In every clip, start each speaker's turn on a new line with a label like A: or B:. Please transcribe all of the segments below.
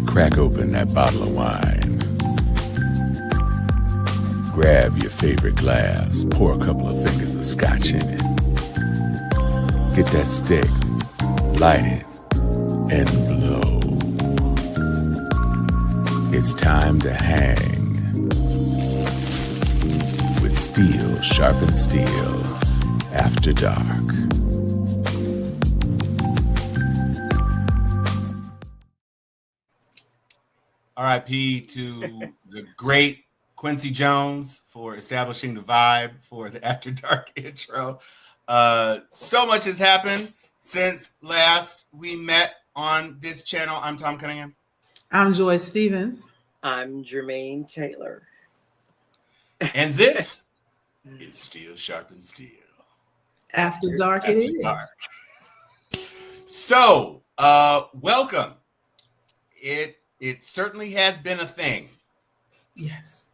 A: Crack open that bottle of wine. Grab your favorite glass, pour a couple of fingers of scotch in it. Get that stick, light it, and blow. It's time to hang with steel, sharpened steel, after dark.
B: R.I.P. to the great Quincy Jones for establishing the vibe for the After Dark intro. So much has happened since last we met on this channel. I'm Tom Cunningham.
C: I'm Joyce Stevens.
D: I'm Jermaine Taylor.
B: And this is Steel Sharpened Steel.
C: After Dark
B: After
C: it is.
B: Dark. So, welcome. It certainly has been a thing.
C: Yes.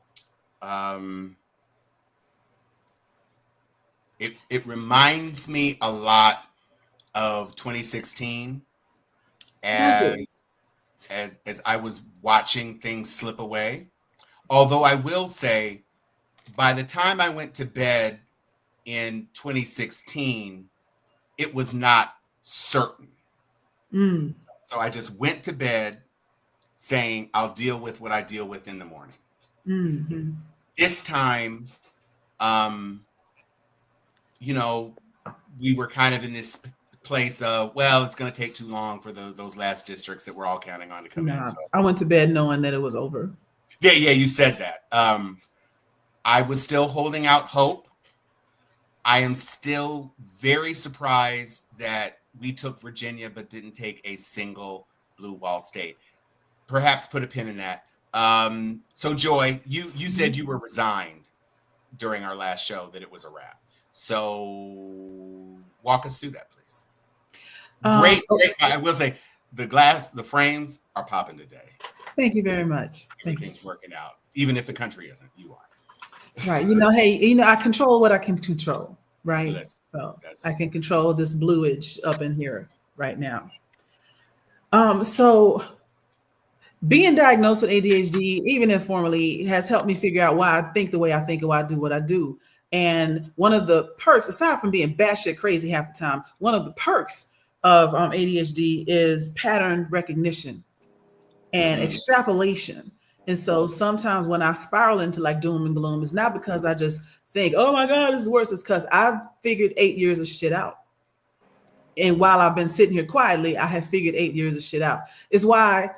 B: It reminds me a lot of 2016 as I was watching things slip away. Although I will say, by the time I went to bed in 2016, it was not certain. So I just went to bed saying, I'll deal with what I deal with in the morning.
C: Mm-hmm.
B: This time, we were kind of in this place of, well, it's going to take too long for those last districts that we're all counting on to come in. So,
C: I went to bed knowing that it was over.
B: Yeah, you said that. I was still holding out hope. I am still very surprised that we took Virginia but didn't take a single blue wall state. Perhaps put a pin in that. So Joy, you said you were resigned during our last show that it was a wrap. So walk us through that, please. Great. I will say the frames are popping today.
C: Thank you very much.
B: Everything's working out, even if the country isn't. You are.
C: Right. I control what I can control. Right. So I can control this bluage up in here right now. So being diagnosed with ADHD, even informally, has helped me figure out why I think the way I think and why I do what I do. And one of the perks, aside from being batshit crazy half the time, one of the perks of ADHD is pattern recognition and extrapolation. And so sometimes when I spiral into like doom and gloom, it's not because I just think, oh my God, this is worse. It's because I've figured 8 years of shit out. And while I've been sitting here quietly, I have figured 8 years of shit out. It's why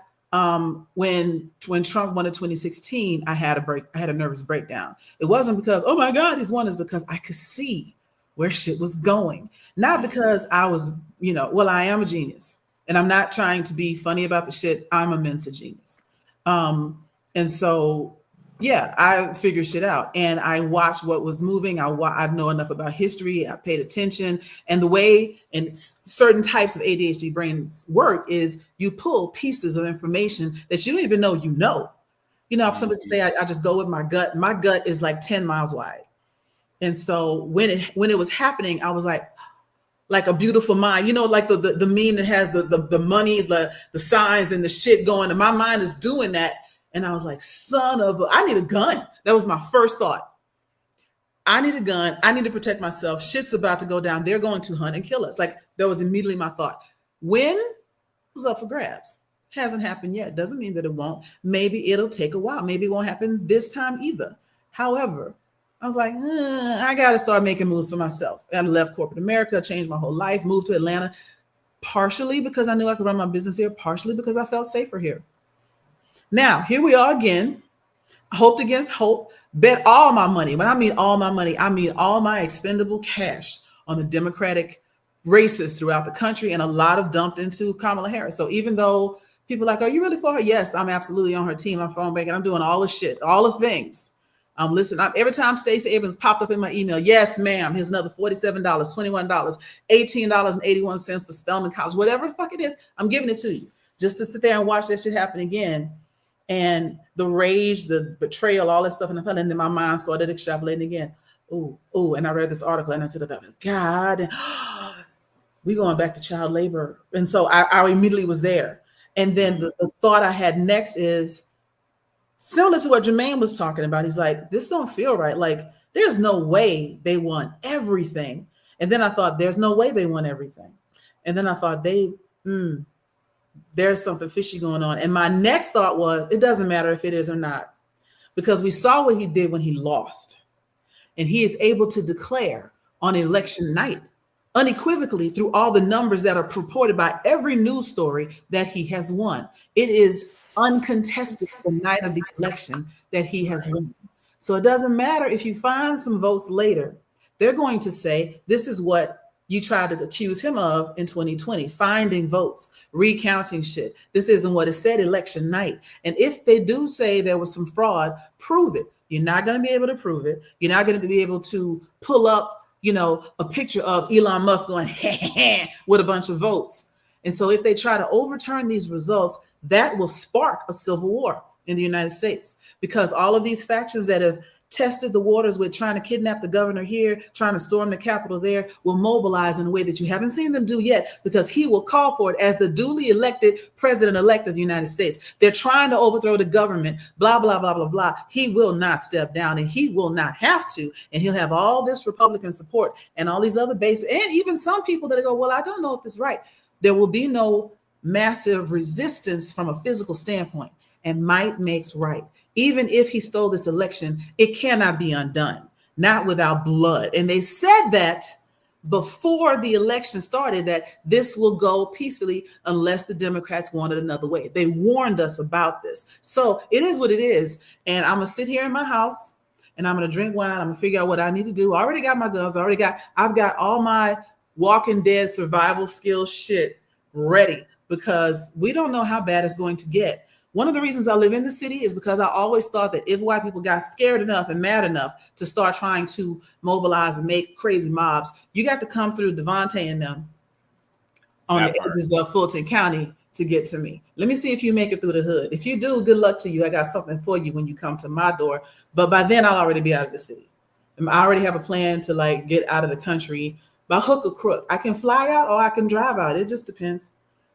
C: when Trump won in 2016, I had a nervous breakdown. It wasn't because, oh my God, he's won. It's because I could see where shit was going. Not because I was, I am a genius. And I'm not trying to be funny about the shit. I'm a Mensa genius. And so, yeah, I figured shit out and I watched what was moving. I know enough about history. I paid attention. And the way and certain types of ADHD brains work is you pull pieces of information that you don't even know you know. Some people say I just go with my gut. My gut is like 10 miles wide. And so when it was happening, I was like a beautiful mind, like the meme that has the money, the signs and the shit going. And my mind is doing that. And I was like, I need a gun. That was my first thought. I need a gun. I need to protect myself. Shit's about to go down. They're going to hunt and kill us. Like that was immediately my thought. When was up for grabs? Hasn't happened yet. Doesn't mean that it won't. Maybe it'll take a while. Maybe it won't happen this time either. However, I was like, I got to start making moves for myself. I left corporate America, changed my whole life, moved to Atlanta, partially because I knew I could run my business here, partially because I felt safer here. Now, here we are again, hoped against hope, bet all my money. When I mean all my money, I mean all my expendable cash on the Democratic races throughout the country, and a lot of dumped into Kamala Harris. So even though people are like, are you really for her? Yes, I'm absolutely on her team. I'm phone banking. I'm doing all the shit, all the things. Listen, every time Stacey Abrams popped up in my email, yes, ma'am, here's another $47, $21, $18.81 for Spelman College, whatever the fuck it is, I'm giving it to you just to sit there and watch that shit happen again. And the rage, the betrayal, all that stuff, and then my mind started extrapolating again. Ooh, and I read this article and I took it, God, we going back to child labor. And so I immediately was there. And then the thought I had next is, similar to what Jermaine was talking about. He's like, this don't feel right. Like, there's no way they want everything. And then I thought, there's no way they want everything. And then I thought, there's something fishy going on. And my next thought was, it doesn't matter if it is or not, because we saw what he did when he lost. And he is able to declare on election night, unequivocally, through all the numbers that are purported by every news story, that he has won. It is uncontested the night of the election that he has won. So it doesn't matter if you find some votes later. They're going to say, this is what you tried to accuse him of in 2020, finding votes, recounting shit. This isn't what it said election night. And if they do say there was some fraud, prove it. You're not going to be able to prove it. You're not going to be able to pull up, a picture of Elon Musk going with a bunch of votes. And so if they try to overturn these results, that will spark a civil war in the United States, because all of these factions that have tested the waters with trying to kidnap the governor here, trying to storm the Capitol there, will mobilize in a way that you haven't seen them do yet, because he will call for it as the duly elected president-elect of the United States. They're trying to overthrow the government, blah, blah, blah, blah, blah. He will not step down, and he will not have to. And he'll have all this Republican support and all these other bases, and even some people that go, well, I don't know if this is right. There will be no massive resistance from a physical standpoint, and might makes right. Even if he stole this election, it cannot be undone, not without blood. And they said that before the election started, that this will go peacefully unless the Democrats want it another way. They warned us about this. So it is what it is. And I'm going to sit here in my house and I'm going to drink wine. I'm going to figure out what I need to do. I already got my guns. I've got all my Walking Dead survival skills shit ready, because we don't know how bad it's going to get. One of the reasons I live in the city is because I always thought that if white people got scared enough and mad enough to start trying to mobilize and make crazy mobs, you got to come through Devontae and them on the edges of Fulton County to get to me. Let me see if you make it through the hood. If you do, good luck to you. I got something for you when you come to my door. But by then I'll already be out of the city. I already have a plan to get out of the country by hook or crook. I can fly out or I can drive out. It just depends.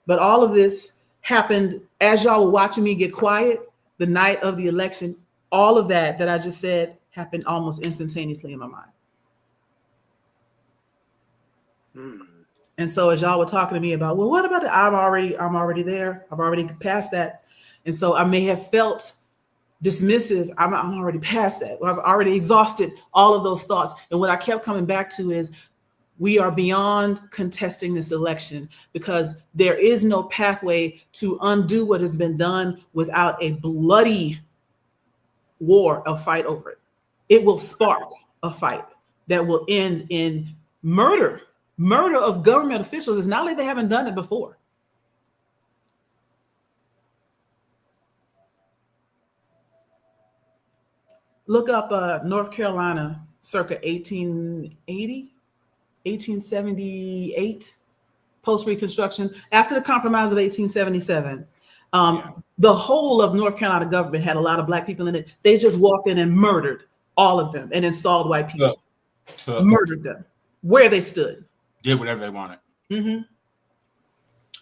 C: But all of this happened as y'all were watching me get quiet the night of the election. All of that I just said happened almost instantaneously in my mind. And so as y'all were talking to me about, well, what about it? I'm already there. I've already passed that. And so I may have felt dismissive. I'm already past that. I've already exhausted all of those thoughts. And what I kept coming back to is, we are beyond contesting this election, because there is no pathway to undo what has been done without a bloody war, a fight over it. It will spark a fight that will end in murder of government officials. It's not like they haven't done it before. Look up North Carolina circa 1880. 1878, post-Reconstruction, after the Compromise of 1877. The whole of North Carolina government had a lot of black people in it. They just walked in and murdered all of them and installed white people. Murdered them where they stood.
B: Did whatever they wanted.
C: Mm-hmm.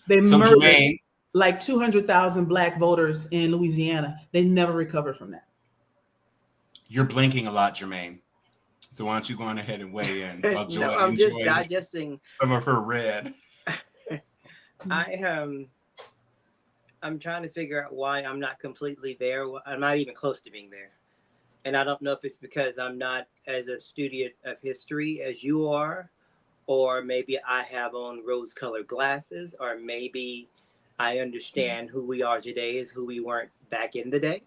C: They murdered like 200,000 black voters in Louisiana. They never recovered from that.
B: You're blinking a lot, Jermaine. So why don't you go on ahead and weigh in while Joy
D: No, I'm just
B: enjoys
D: digesting.
B: some of her red.
D: I'm trying to figure out why I'm not completely there. I'm not even close to being there. And I don't know if it's because I'm not as a student of history as you are, or maybe I have on rose-colored glasses, or maybe I understand who we are today is who we weren't back in the day.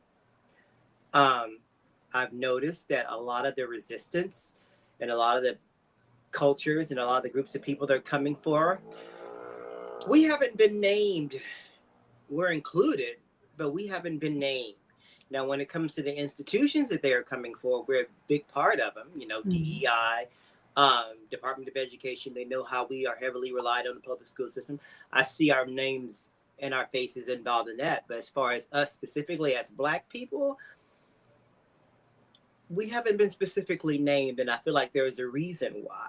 D: I've noticed that a lot of the resistance and a lot of the cultures and a lot of the groups of people that are coming for, we haven't been named. We're included, but we haven't been named. Now, when it comes to the institutions that they are coming for, we're a big part of them. You know, DEI, Department of Education. They know how we are heavily relied on the public school system. I see our names and our faces involved in that. But as far as us specifically as Black people, we haven't been specifically named, and I feel like there is a reason why.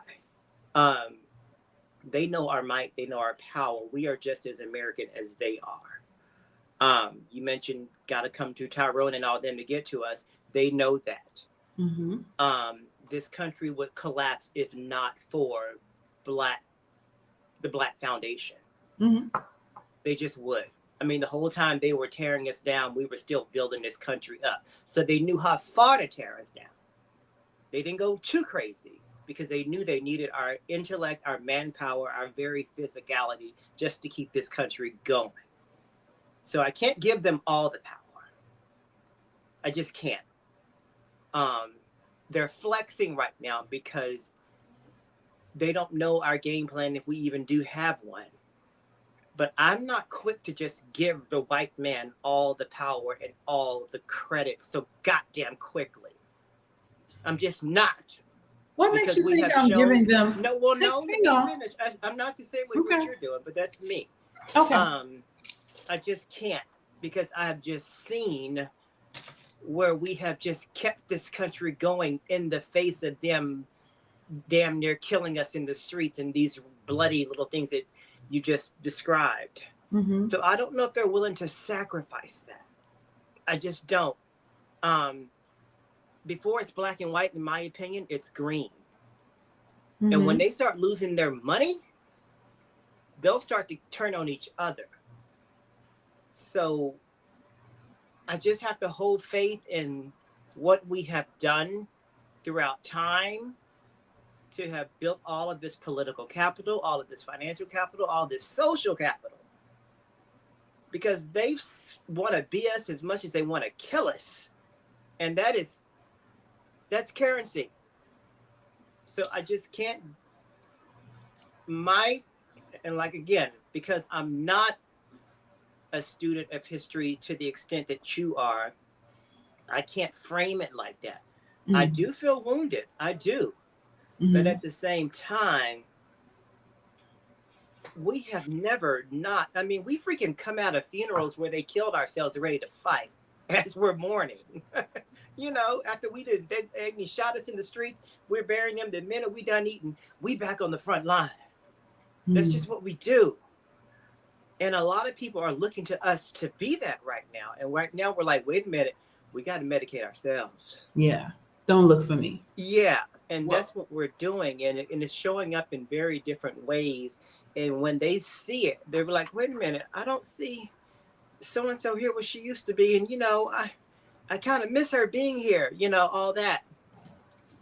D: They know our might, they know our power. We are just as American as they are. You mentioned got to come to Tyrone and all them to get to us. They know that.
C: Mm-hmm.
D: This country would collapse if not for the Black Foundation.
C: Mm-hmm.
D: They just would. I mean, the whole time they were tearing us down, we were still building this country up. So they knew how far to tear us down. They didn't go too crazy because they knew they needed our intellect, our manpower, our very physicality just to keep this country going. So I can't give them all the power. I just can't. They're flexing right now because they don't know our game plan if we even do have one. But I'm not quick to just give the white man all the power and all the credit so goddamn quickly. I'm just not.
C: What makes you think I'm giving them?
D: No, well, no,
C: Hang on.
D: finish. I'm not the same way what you're doing, but that's me.
C: Okay.
D: I just can't because I've just seen where we have just kept this country going in the face of them damn near killing us in the streets and these bloody little things that you just described.
C: Mm-hmm.
D: So I don't know if they're willing to sacrifice that. I just don't. Before it's black and white, in my opinion, it's green.
C: Mm-hmm.
D: And when they start losing their money, they'll start to turn on each other. So I just have to hold faith in what we have done throughout time to have built all of this political capital, all of this financial capital, all this social capital. Because they want to be us as much as they want to kill us. And that's currency. So I just can't, and like again, because I'm not a student of history to the extent that you are, I can't frame it like that. Mm-hmm. I do feel wounded. I do. Mm-hmm. But at the same time, we have never not, I mean, we freaking come out of funerals where they killed ourselves ready to fight as we're mourning. You know, after they shot us in the streets, we're burying them. The minute we done eating, we back on the front line. That's just what we do. And a lot of people are looking to us to be that right now. And right now we're like, wait a minute, we got to medicate ourselves.
C: Yeah. Don't look for me.
D: Yeah. And that's what we're doing. And it's showing up in very different ways. And when they see it, they're like, wait a minute, I don't see so-and-so here where she used to be. And, you know, I kind of miss her being here, you know, all that.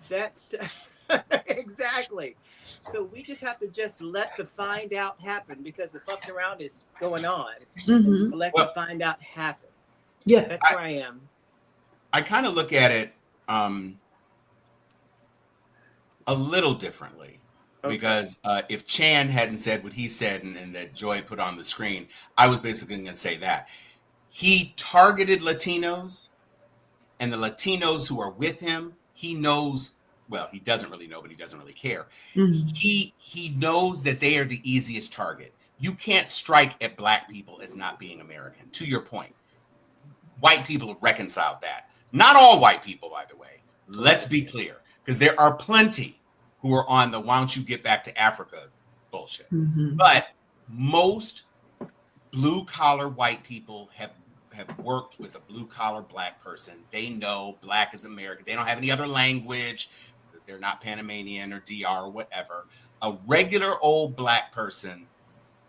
D: That's exactly. So we just have to just let the find out happen because the fucking around is going on. Mm-hmm. So let the find out happen.
C: Yeah.
D: That's where I am.
B: I kind of look at it a little differently. Okay. Because if Chan hadn't said what he said and that Joy put on the screen, I was basically going to say that. He targeted Latinos. And the Latinos who are with him, he knows, well, he doesn't really know, but he doesn't really care. Mm-hmm. He knows that they are the easiest target. You can't strike at black people as not being American, to your point. White people have reconciled that. Not all white people, by the way. Let's be clear, because there are plenty who are on the why don't you get back to Africa bullshit. Mm-hmm. But most blue-collar white people have worked with a blue-collar black person. They know black is American. They don't have any other language. if they're not Panamanian or DR or whatever, a regular old Black person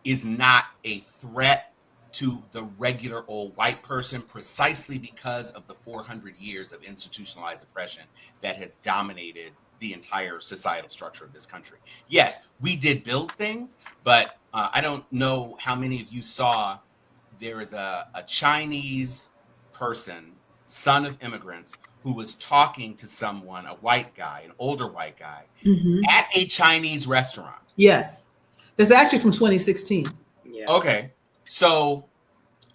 B: is not a threat to the regular old white person, precisely because of the 400 years of institutionalized oppression that has dominated the entire societal structure of this country. Yes, we did build things, but I don't know how many of you saw, there is a Chinese person, son of immigrants, who was talking to someone, a white guy, an older white guy, at a Chinese restaurant.
C: Yes. That's actually from 2016.
D: Yeah.
B: Okay. So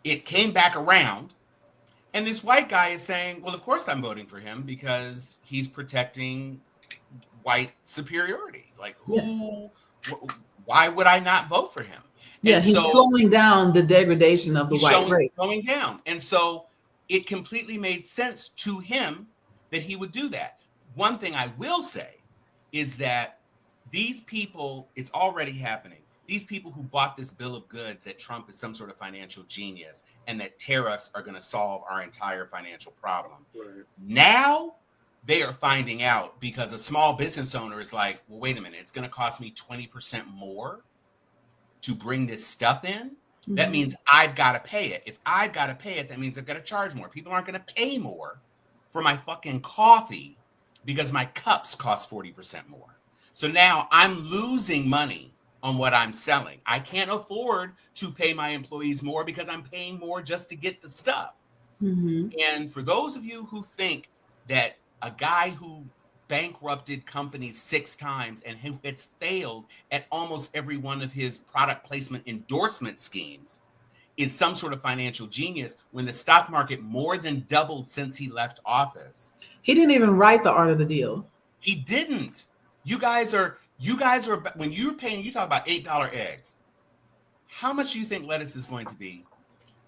B: it came back around, and this white guy is saying, well, of course I'm voting for him because he's protecting white superiority. Like, why would I not vote for him?
C: Yeah,
B: and
C: he's
B: so
C: slowing down the degradation of the white race.
B: Going down. And so it completely made sense to him that he would do that. One thing I will say is that these people, it's already happening. These people who bought this bill of goods that Trump is some sort of financial genius and that tariffs are going to solve our entire financial problem.
D: Right.
B: Now they are finding out because a small business owner is like, well, wait a minute, it's going to cost me 20% more to bring this stuff in. That means I've got to pay it. If I've got to pay it, that means I've got to charge more. People aren't going to pay more for my fucking coffee because my cups cost 40% more. So now I'm losing money on what I'm selling. I can't afford to pay my employees more because I'm paying more just to get the stuff. And for those of you who think that a guy who bankrupted companies 6 times and who has failed at almost every one of his product placement endorsement schemes is some sort of financial genius, when the stock market more than doubled since he left office.
C: He didn't even write the art of the deal.
B: He didn't. You guys are, when you're paying, you talk about $8 eggs. How much do you think lettuce is going to be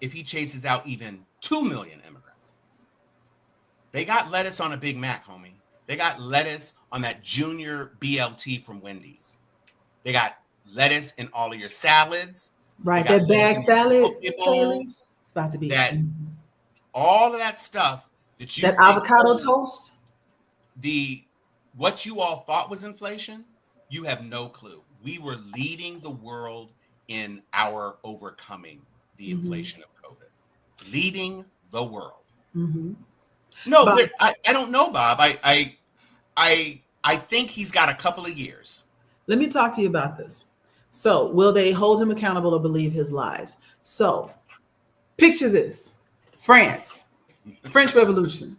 B: if he chases out even 2 million immigrants? They got lettuce on a Big Mac, homie. They got lettuce on that junior BLT from Wendy's. They got lettuce in all of your salads.
C: Right, that bag salad.
B: Bowls,
C: it's about to be
B: that, all of that stuff that you
C: that avocado toast.
B: What you all thought was inflation, you have no clue. We were leading the world in our overcoming the inflation of COVID. Leading the world. No,
C: Bob,
B: I don't know, Bob. I think he's got a couple of years.
C: let me talk to you about this. So, will they hold him accountable or believe his lies? So, picture this. France, French Revolution.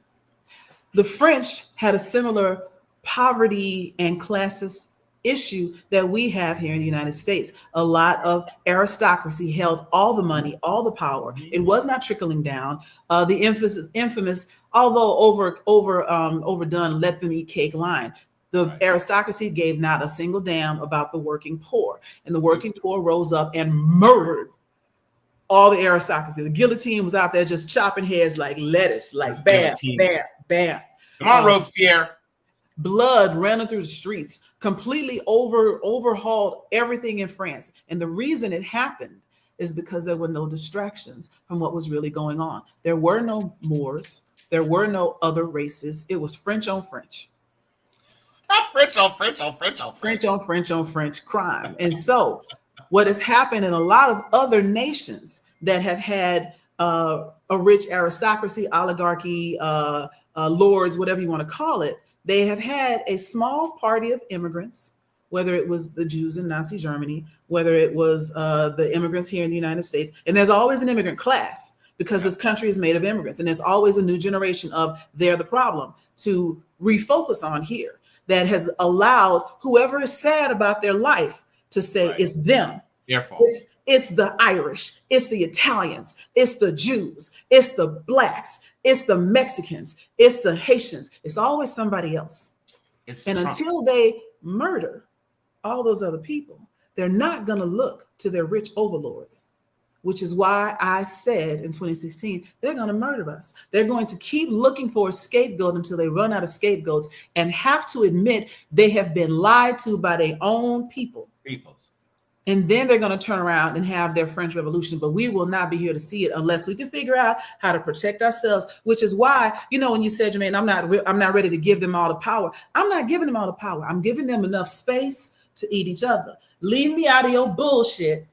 C: The French had a similar poverty and classist issue that we have here in the United States. A lot of aristocracy held all the money, all the power. It was not trickling down. The infamous, although overdone, let them eat cake line. The aristocracy gave not a single damn about the working poor, and the working poor rose up and murdered all the aristocracy. The guillotine was out there just chopping heads like lettuce, like bam, bam, bam.
B: Come on, Robespierre.
C: Blood running through the streets, completely overhauled everything in France. And the reason it happened is because there were no distractions from what was really going on. There were no Moors. There were no other races. It was French on French.
B: French on French on French on French.
C: French on French on French crime. And so what has happened in a lot of other nations that have had a rich aristocracy, oligarchy, lords, whatever you want to call it, they have had a small party of immigrants, whether it was the Jews in Nazi Germany, whether it was the immigrants here in the United States. And there's always an immigrant class because this country is made of immigrants. And there's always a new generation of they're the problem to refocus on here that has allowed whoever is sad about their life to say it's them.
B: Their fault.
C: It's the Irish, it's the Italians, it's the Jews, it's the Blacks, it's the Mexicans, it's the Haitians. It's always somebody else. And until they murder all those other people, they're not going to look to their rich overlords, which is why I said in 2016, they're going to murder us. They're going to keep looking for a scapegoat until they run out of scapegoats and have to admit they have been lied to by their own peoples. And then they're going to turn around and have their French Revolution. But we will not be here to see it unless we can figure out how to protect ourselves, which is why, when you said, Jermaine, I'm not ready to give them all the power. I'm not giving them all the power. I'm giving them enough space to eat each other. Leave me out of your bullshit.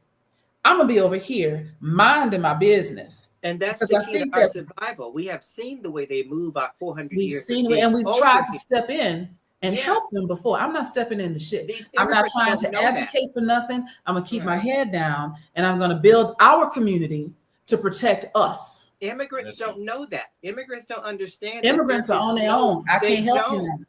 C: I'm going to be over here minding my business.
D: And that's the key to our survival. We have seen the way they move about 400 years.
C: We've seen it, and we've tried to step in and help them before. I'm not stepping into shit. I'm not trying to advocate for nothing. I'm going to keep my head down, and I'm going to build our community to protect us.
D: Immigrants don't know that. Immigrants don't understand.
C: Immigrants are on their own. I can't help them.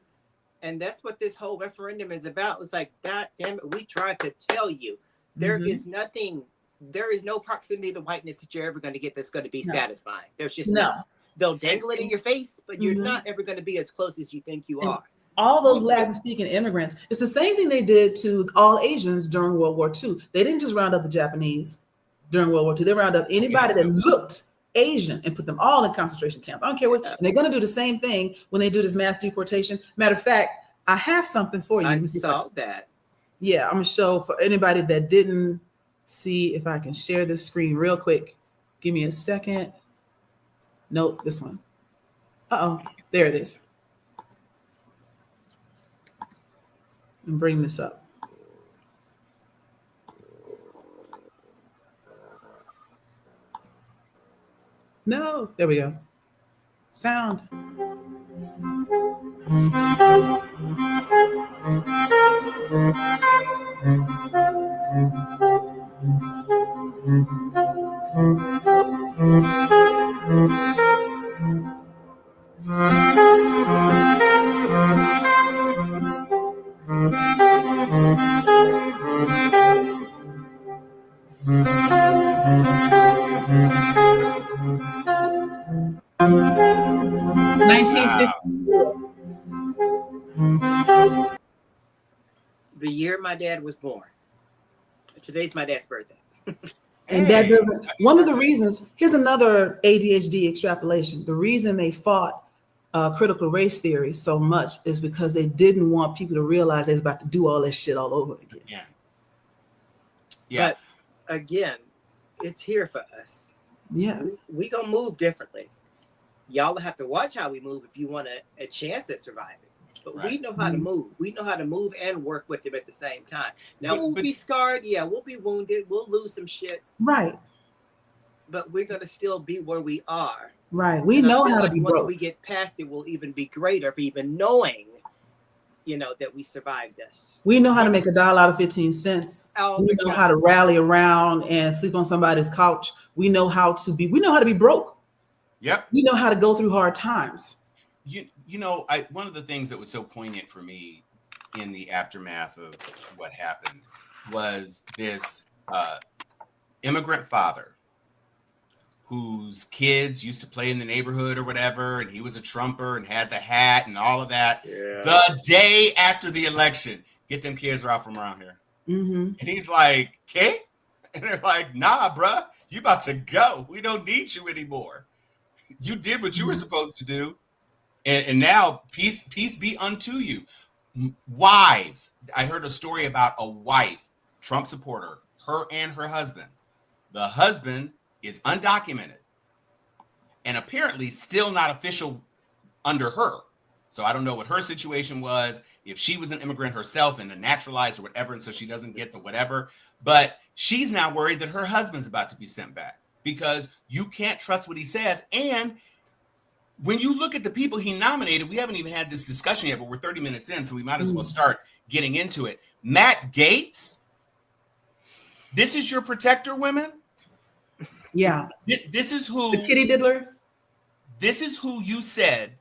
D: And that's what this whole referendum is about. It's like, God damn it, we tried to tell you. There is nothing, there is no proximity to whiteness that you're ever going to get that's going to be satisfying. There's just no. They'll dangle it in your face, but you're not ever going to be as close as you think you are.
C: All those Latin-speaking immigrants, it's the same thing they did to all Asians during World War II. They didn't just round up the Japanese during World War II. They round up anybody that looked Asian and put them all in concentration camps. I don't care what. And they're going to do the same thing when they do this mass deportation. Matter of fact, I have something for you.
D: I saw that.
C: Yeah, I'm going to show for anybody that didn't see if I can share this screen real quick. Give me a second. Nope, this one. Uh-oh, there it is. And bring this up. No, there we go. Sound.
D: The year my dad was born. Today's my dad's birthday.
C: And that doesn't, one of the reasons, here's another ADHD extrapolation. The reason they fought critical race theory so much is because they didn't want people to realize they was about to do all that shit all over again.
B: Yeah. Yeah.
D: But again, it's here for us.
C: Yeah.
D: We gonna move differently. Y'all have to watch how we move if you want a chance at surviving. But we know how to move. We know how to move and work with them at the same time. Now we'll be scarred. Yeah, we'll be wounded. We'll lose some shit.
C: Right.
D: But we're gonna still be where we are.
C: Right. We know how to be broke.
D: Once we get past it, we'll even be greater for even knowing, that we survived this.
C: We know how to make $1 out of 15 cents. We know how to rally around and sleep on somebody's couch. We know how to be broke.
B: Yep.
C: We know how to go through hard times.
B: One of the things that was so poignant for me in the aftermath of what happened was this immigrant father whose kids used to play in the neighborhood or whatever, and he was a Trumper and had the hat and all of that. Yeah. The day after the election, get them kids out from around here. Mm-hmm. And he's like, "Okay," and they're like, "Nah, bruh, you about to go. We don't need you anymore. You did what you were supposed to do." And now peace be unto you. Wives. I heard a story about a wife, Trump supporter, her and her husband. The husband is undocumented and apparently still not official under her. So I don't know what her situation was, if she was an immigrant herself and a naturalized or whatever, and so she doesn't get the whatever. But she's now worried that her husband's about to be sent back because you can't trust what he says. And when you look at the people he nominated, we haven't even had this discussion yet, but we're 30 minutes in, so we might as well start getting into it. Matt Gaetz, this is your protector, women?
C: Yeah.
B: This is who...
C: The kitty diddler?
B: This is who you said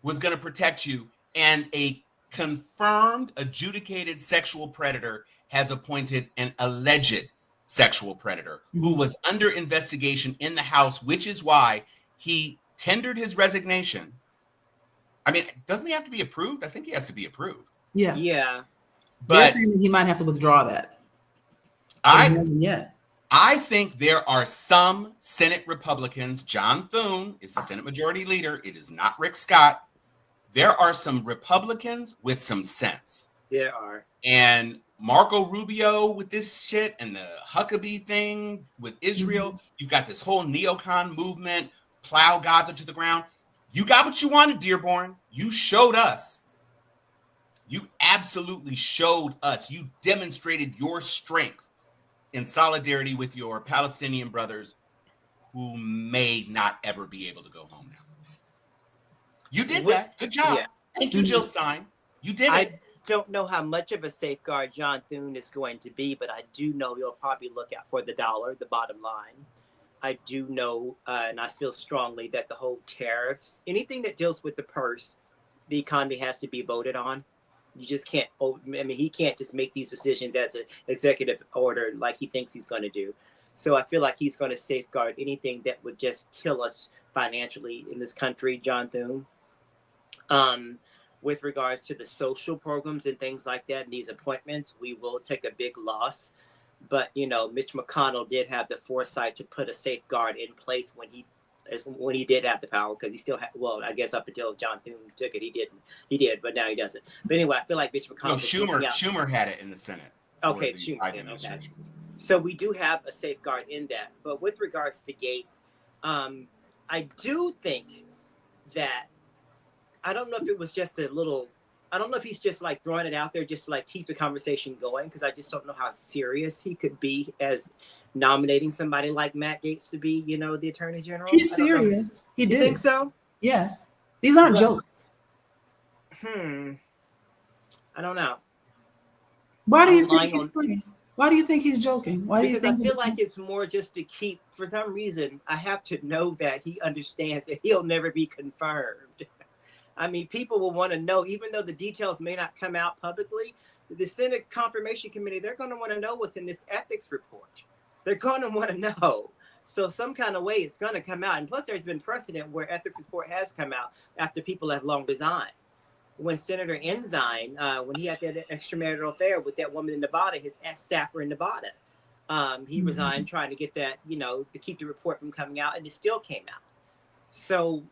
B: was going to protect you, and a confirmed, adjudicated sexual predator has appointed an alleged sexual predator who was under investigation in the House, which is why he tendered his resignation. I mean, doesn't he have to be approved? I think he has to be approved.
C: Yeah.
D: Yeah.
C: But he might have to withdraw that.
B: I think there are some Senate Republicans. John Thune is the Senate Majority Leader. It is not Rick Scott. There are some Republicans with some sense.
D: There are.
B: And Marco Rubio with this shit and the Huckabee thing with Israel. You've got this whole neocon movement, plow Gaza to the ground. You got what you wanted, Dearborn. You showed us. You absolutely showed us. You demonstrated your strength in solidarity with your Palestinian brothers who may not ever be able to go home now. You did that. Good job.
D: Yeah.
B: Thank you, Jill Stein. You did it.
D: I don't know how much of a safeguard John Thune is going to be, but I do know he'll probably look out for the dollar, the bottom line. I do know, and I feel strongly that the whole tariffs, anything that deals with the purse, the economy has to be voted on. You just can't, I mean, he can't just make these decisions as an executive order like he thinks he's going to do. So I feel like he's going to safeguard anything that would just kill us financially in this country, John Thune. With regards to the social programs and things like that, and these appointments, we will take a big loss. But, you know, Mitch McConnell did have the foresight to put a safeguard in place when he did have the power, because he still had, well, I guess up until John Thune took it, he did, but now he doesn't. But anyway, I feel like Mitch McConnell.
B: No, Schumer had it in the Senate.
D: Okay, Schumer. Okay. So we do have a safeguard in that. But with regards to Gates, I do think that, I don't know if it was just a little, I don't know if he's just like throwing it out there just to like keep the conversation going, because I just don't know how serious he could be as nominating somebody like Matt Gaetz to be, you know, the Attorney General.
C: He's serious. He did.
D: You think so?
C: Yes. These aren't jokes.
D: I don't know.
C: Why do you think he's playing? Why do you think he's joking? Why do you think?
D: Because I feel like it's more just to keep, for some reason, I have to know that he understands that he'll never be confirmed. I mean, people will want to know, even though the details may not come out publicly, the Senate Confirmation Committee, they're going to want to know what's in this ethics report. They're going to want to know. So some kind of way it's going to come out. And plus, there's been precedent where ethics report has come out after people have long resigned. When Senator Ensign, when he had that extramarital affair with that woman in Nevada, his staffer in Nevada, he resigned trying to get that, you know, to keep the report from coming out, and it still came out. So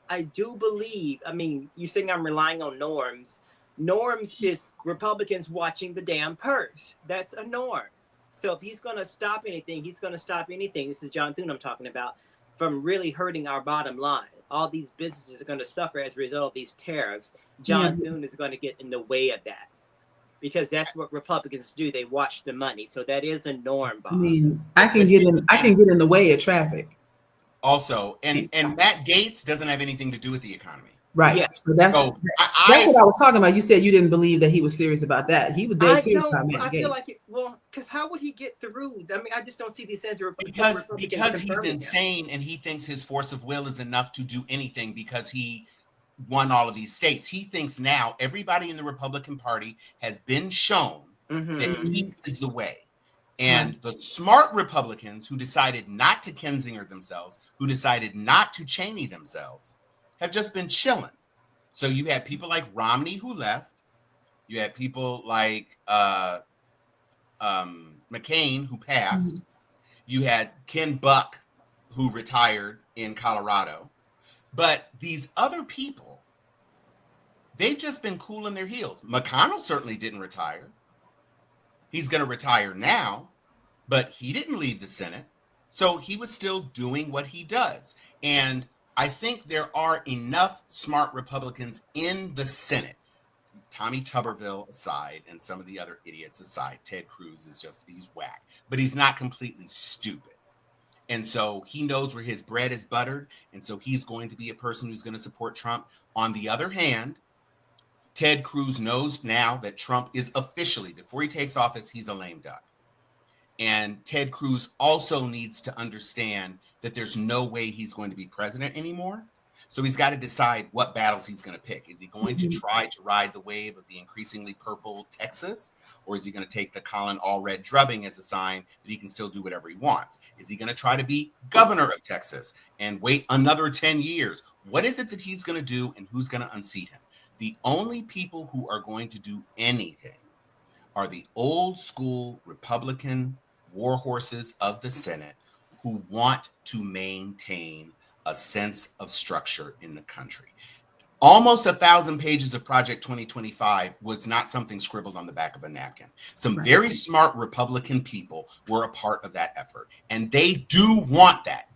D: I do believe, I mean, you're saying I'm relying on norms. Norms is Republicans watching the damn purse. That's a norm. So if he's going to stop anything, he's going to stop anything. This is John Thune I'm talking about, from really hurting our bottom line. All these businesses are going to suffer as a result of these tariffs. John Thune is going to get in the way of that, because that's what Republicans do. They watch the money. So that is a norm, Bob.
C: I mean, I can get in the way of traffic.
B: Also, and Matt Gaetz doesn't have anything to do with the economy.
C: Right. Yeah. So that's what I was talking about. You said you didn't believe that he was serious about that. He was dead serious about Matt Gaetz. I feel like
D: because how would he get through? I mean, I just don't see these
B: because he's insane and he thinks his force of will is enough to do anything because he won all of these states. He thinks now everybody in the Republican Party has been shown that he is the way. And the smart Republicans who decided not to Kinzinger themselves, who decided not to Cheney themselves, have just been chilling. So you had people like Romney who left. You had people like McCain who passed. You had Ken Buck who retired in Colorado. But these other people, they've just been cooling their heels. McConnell certainly didn't retire. He's going to retire now, but he didn't leave the Senate. So he was still doing what he does. And I think there are enough smart Republicans in the Senate, Tommy Tuberville aside, and some of the other idiots aside. Ted Cruz is he's whack, but he's not completely stupid. And so he knows where his bread is buttered. And so he's going to be a person who's going to support Trump. On the other hand, Ted Cruz knows now that Trump is officially, before he takes office, he's a lame duck. And Ted Cruz also needs to understand that there's no way he's going to be president anymore. So he's got to decide what battles he's going to pick. Is he going to try to ride the wave of the increasingly purple Texas? Or is he going to take the Colin Allred drubbing as a sign that he can still do whatever he wants? Is he going to try to be governor of Texas and wait another 10 years? What is it that he's going to do, and who's going to unseat him? The only people who are going to do anything are the old school Republican war horses of the Senate who want to maintain a sense of structure in the country. Almost 1,000 pages of Project 2025 was not something scribbled on the back of a napkin. Some very smart Republican people were a part of that effort, and they do want that.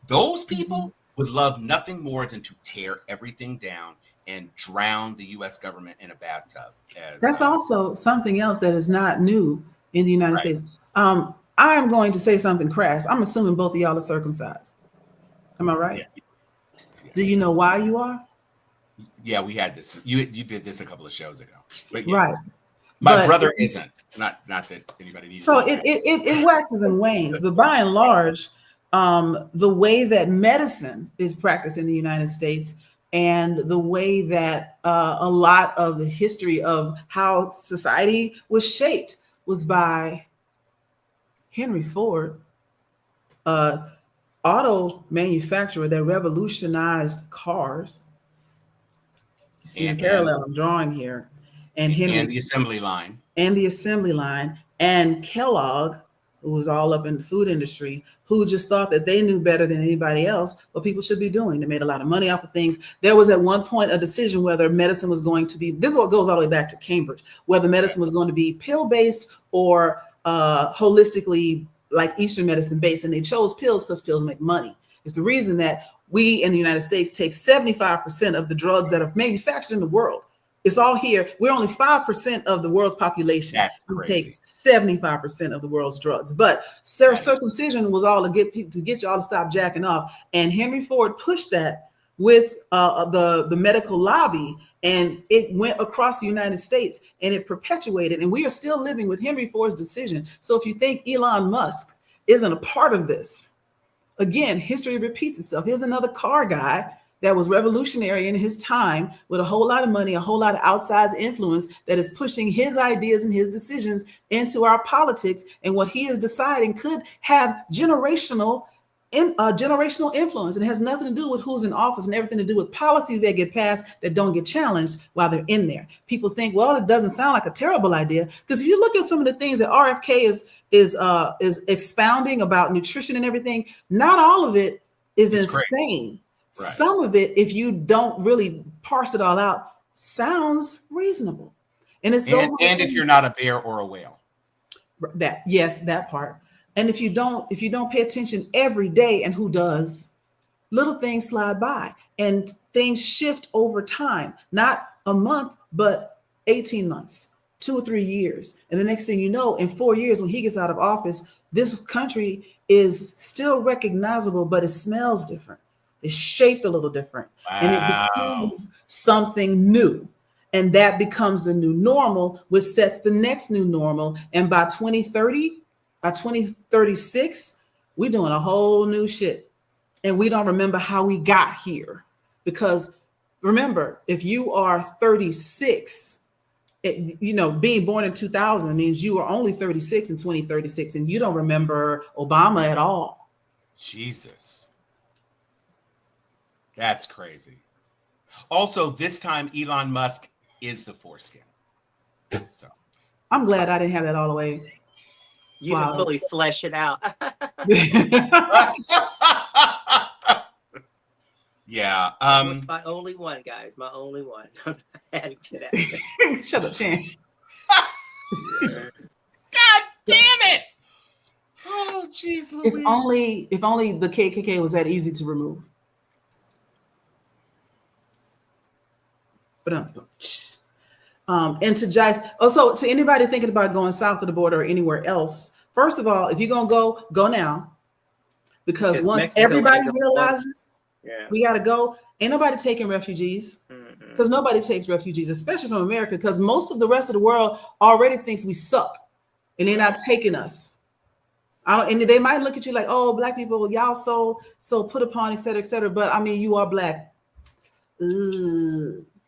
B: Those people would love nothing more than to tear everything down and drown the U.S. government in a bathtub.
C: That's also something else that is not new in the United States. I'm going to say something crass. I'm assuming both of y'all are circumcised. Am I right? Yeah. Do you know why you are?
B: Yeah, we had this. You did this a couple of shows ago. But yes.
C: Right.
B: My brother isn't. Not that anybody needs.
C: So it waxes and wanes, but by and large, the way that medicine is practiced in the United States and the way that a lot of the history of how society was shaped was by Henry Ford, auto manufacturer that revolutionized cars. You see the parallel I'm drawing here. And
B: the assembly line.
C: And the assembly line. And Kellogg, who was all up in the food industry, who just thought that they knew better than anybody else what people should be doing. They made a lot of money off of things. There was at one point a decision whether medicine was going to be, this is what goes all the way back to Cambridge, whether medicine was going to be pill-based or holistically like Eastern medicine based. And they chose pills because pills make money. It's the reason that we in the United States take 75% of the drugs that are manufactured in the world. It's all here. We're only 5% of the world's population. We take 75% of the world's drugs. But circumcision was all to get people to get y'all to stop jacking off. And Henry Ford pushed that with the medical lobby, and it went across the United States and it perpetuated. And we are still living with Henry Ford's decision. So if you think Elon Musk isn't a part of this, again, history repeats itself. Here's another car guy that was revolutionary in his time with a whole lot of money, a whole lot of outsized influence that is pushing his ideas and his decisions into our politics. And what he is deciding could have generational influence. And it has nothing to do with who's in office and everything to do with policies that get passed that don't get challenged while they're in there. People think, well, it doesn't sound like a terrible idea. Because if you look at some of the things that RFK is expounding about nutrition and everything, not all of it is insane. Right. Some of it, if you don't really parse it all out, sounds reasonable. And it's
B: and if you're not a bear or a whale.
C: That part. And if you don't pay attention every day, and who does, little things slide by and things shift over time, not a month, but 18 months, 2 or 3 years. And the next thing you know, in 4 years, when he gets out of office, this country is still recognizable, but it smells different. It's shaped a little different. Wow. And it becomes something new. And that becomes the new normal, which sets the next new normal. And by 2030, by 2036, we're doing a whole new shit. And we don't remember how we got here. Because remember, if you are 36, being born in 2000 means you are only 36 in 2036, and you don't remember Obama at all.
B: Jesus. That's crazy. Also, this time Elon Musk is the foreskin. So
C: I'm glad I didn't have that all the way.
D: You can fully flesh it out.
B: Yeah.
D: My only one, guys. My only one. I'm adding to that.
C: Shut up, Chan.
B: God damn it! Oh, jeez, Louise.
C: If only the KKK was that easy to remove. And to Jice, also to anybody thinking about going south of the border or anywhere else, first of all, if you're gonna go now, because once Mexico everybody realizes we gotta go, ain't nobody taking refugees, because nobody takes refugees, especially from America, because most of the rest of the world already thinks we suck and they're not taking us. And they might look at you like, oh, black people, y'all so put upon, et cetera, but I mean, you are black.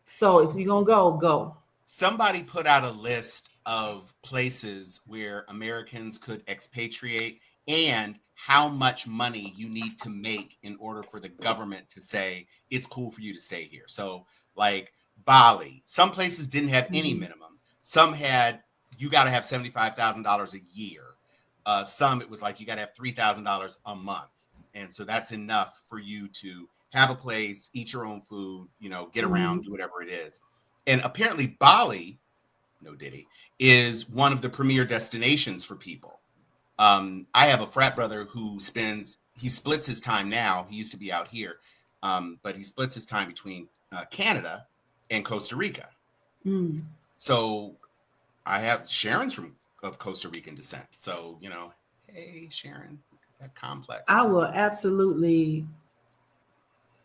C: So if you're gonna go.
B: Somebody put out a list of places where Americans could expatriate and how much money you need to make in order for the government to say it's cool for you to stay here. So like Bali, some places didn't have any minimum. Some had, you got to have $75,000 a year. Some it was like you got to have $3,000 a month. And so that's enough for you to have a place, eat your own food, get around, do whatever it is. And apparently Bali, no Diddy, is one of the premier destinations for people. I have a frat brother who splits his time now. He used to be out here, but he splits his time between Canada and Costa Rica. So I have Sharon's of Costa Rican descent. So, hey, Sharon, that complex.
C: I will absolutely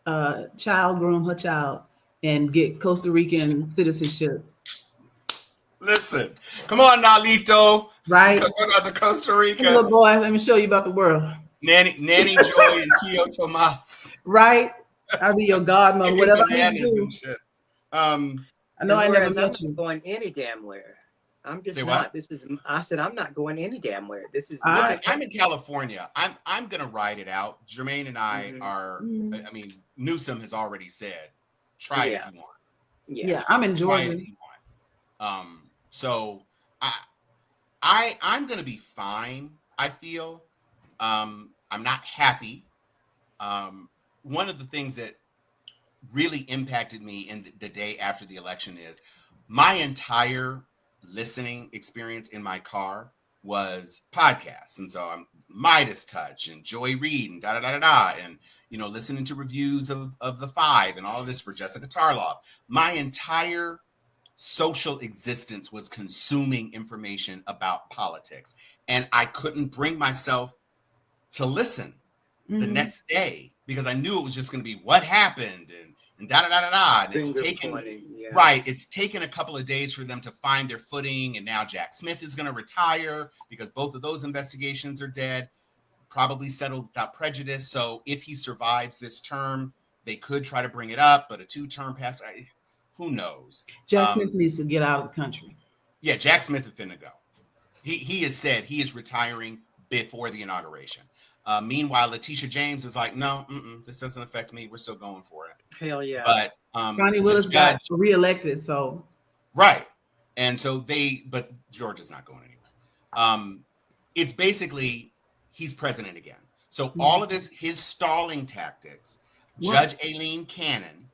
C: child groom her child and get Costa Rican citizenship.
B: Listen, come on, Nalito.
C: Right?
B: Go down to Costa Rica.
C: Hey, little boy, let me show you about the world.
B: Nanny Joy and Tio Tomas.
C: Right? I'll be your godmother, whatever I need to do.
B: And shit.
C: I know I never met you.
D: I'm going any damn where. I'm just
B: Say
D: not.
B: What?
D: I said I'm not going any damn where. Listen,
B: I'm in California. I'm gonna ride it out. Jermaine and I are. I mean, Newsom has already said, try it if you want.
C: Yeah, I'm in Georgia.
B: Try it if you want. So I'm gonna be fine. I feel. I'm not happy. One of the things that really impacted me in the day after the election is my entire listening experience in my car was podcasts. And so I'm Midas Touch and Joy Reid and and listening to reviews of The Five and all of this for Jessica Tarloff. My entire social existence was consuming information about politics, and I couldn't bring myself to listen the next day because I knew it was just going to be what happened and and it's taken it's taken a couple of days for them to find their footing, and now Jack Smith is going to retire because both of those investigations are dead, probably settled without prejudice. So if he survives this term, they could try to bring it up, but a 2-term path, who knows?
C: Jack Smith needs to get out of the country.
B: Yeah, Jack Smith is finna go. He has said he is retiring before the inauguration. Meanwhile, Letitia James is like, no, this doesn't affect me. We're still going for it.
D: Hell yeah.
B: But
C: Connie Willis got reelected, so
B: right. And so but Georgia's not going anywhere. It's basically he's president again. So all of his stalling tactics, Judge Aileen Cannon,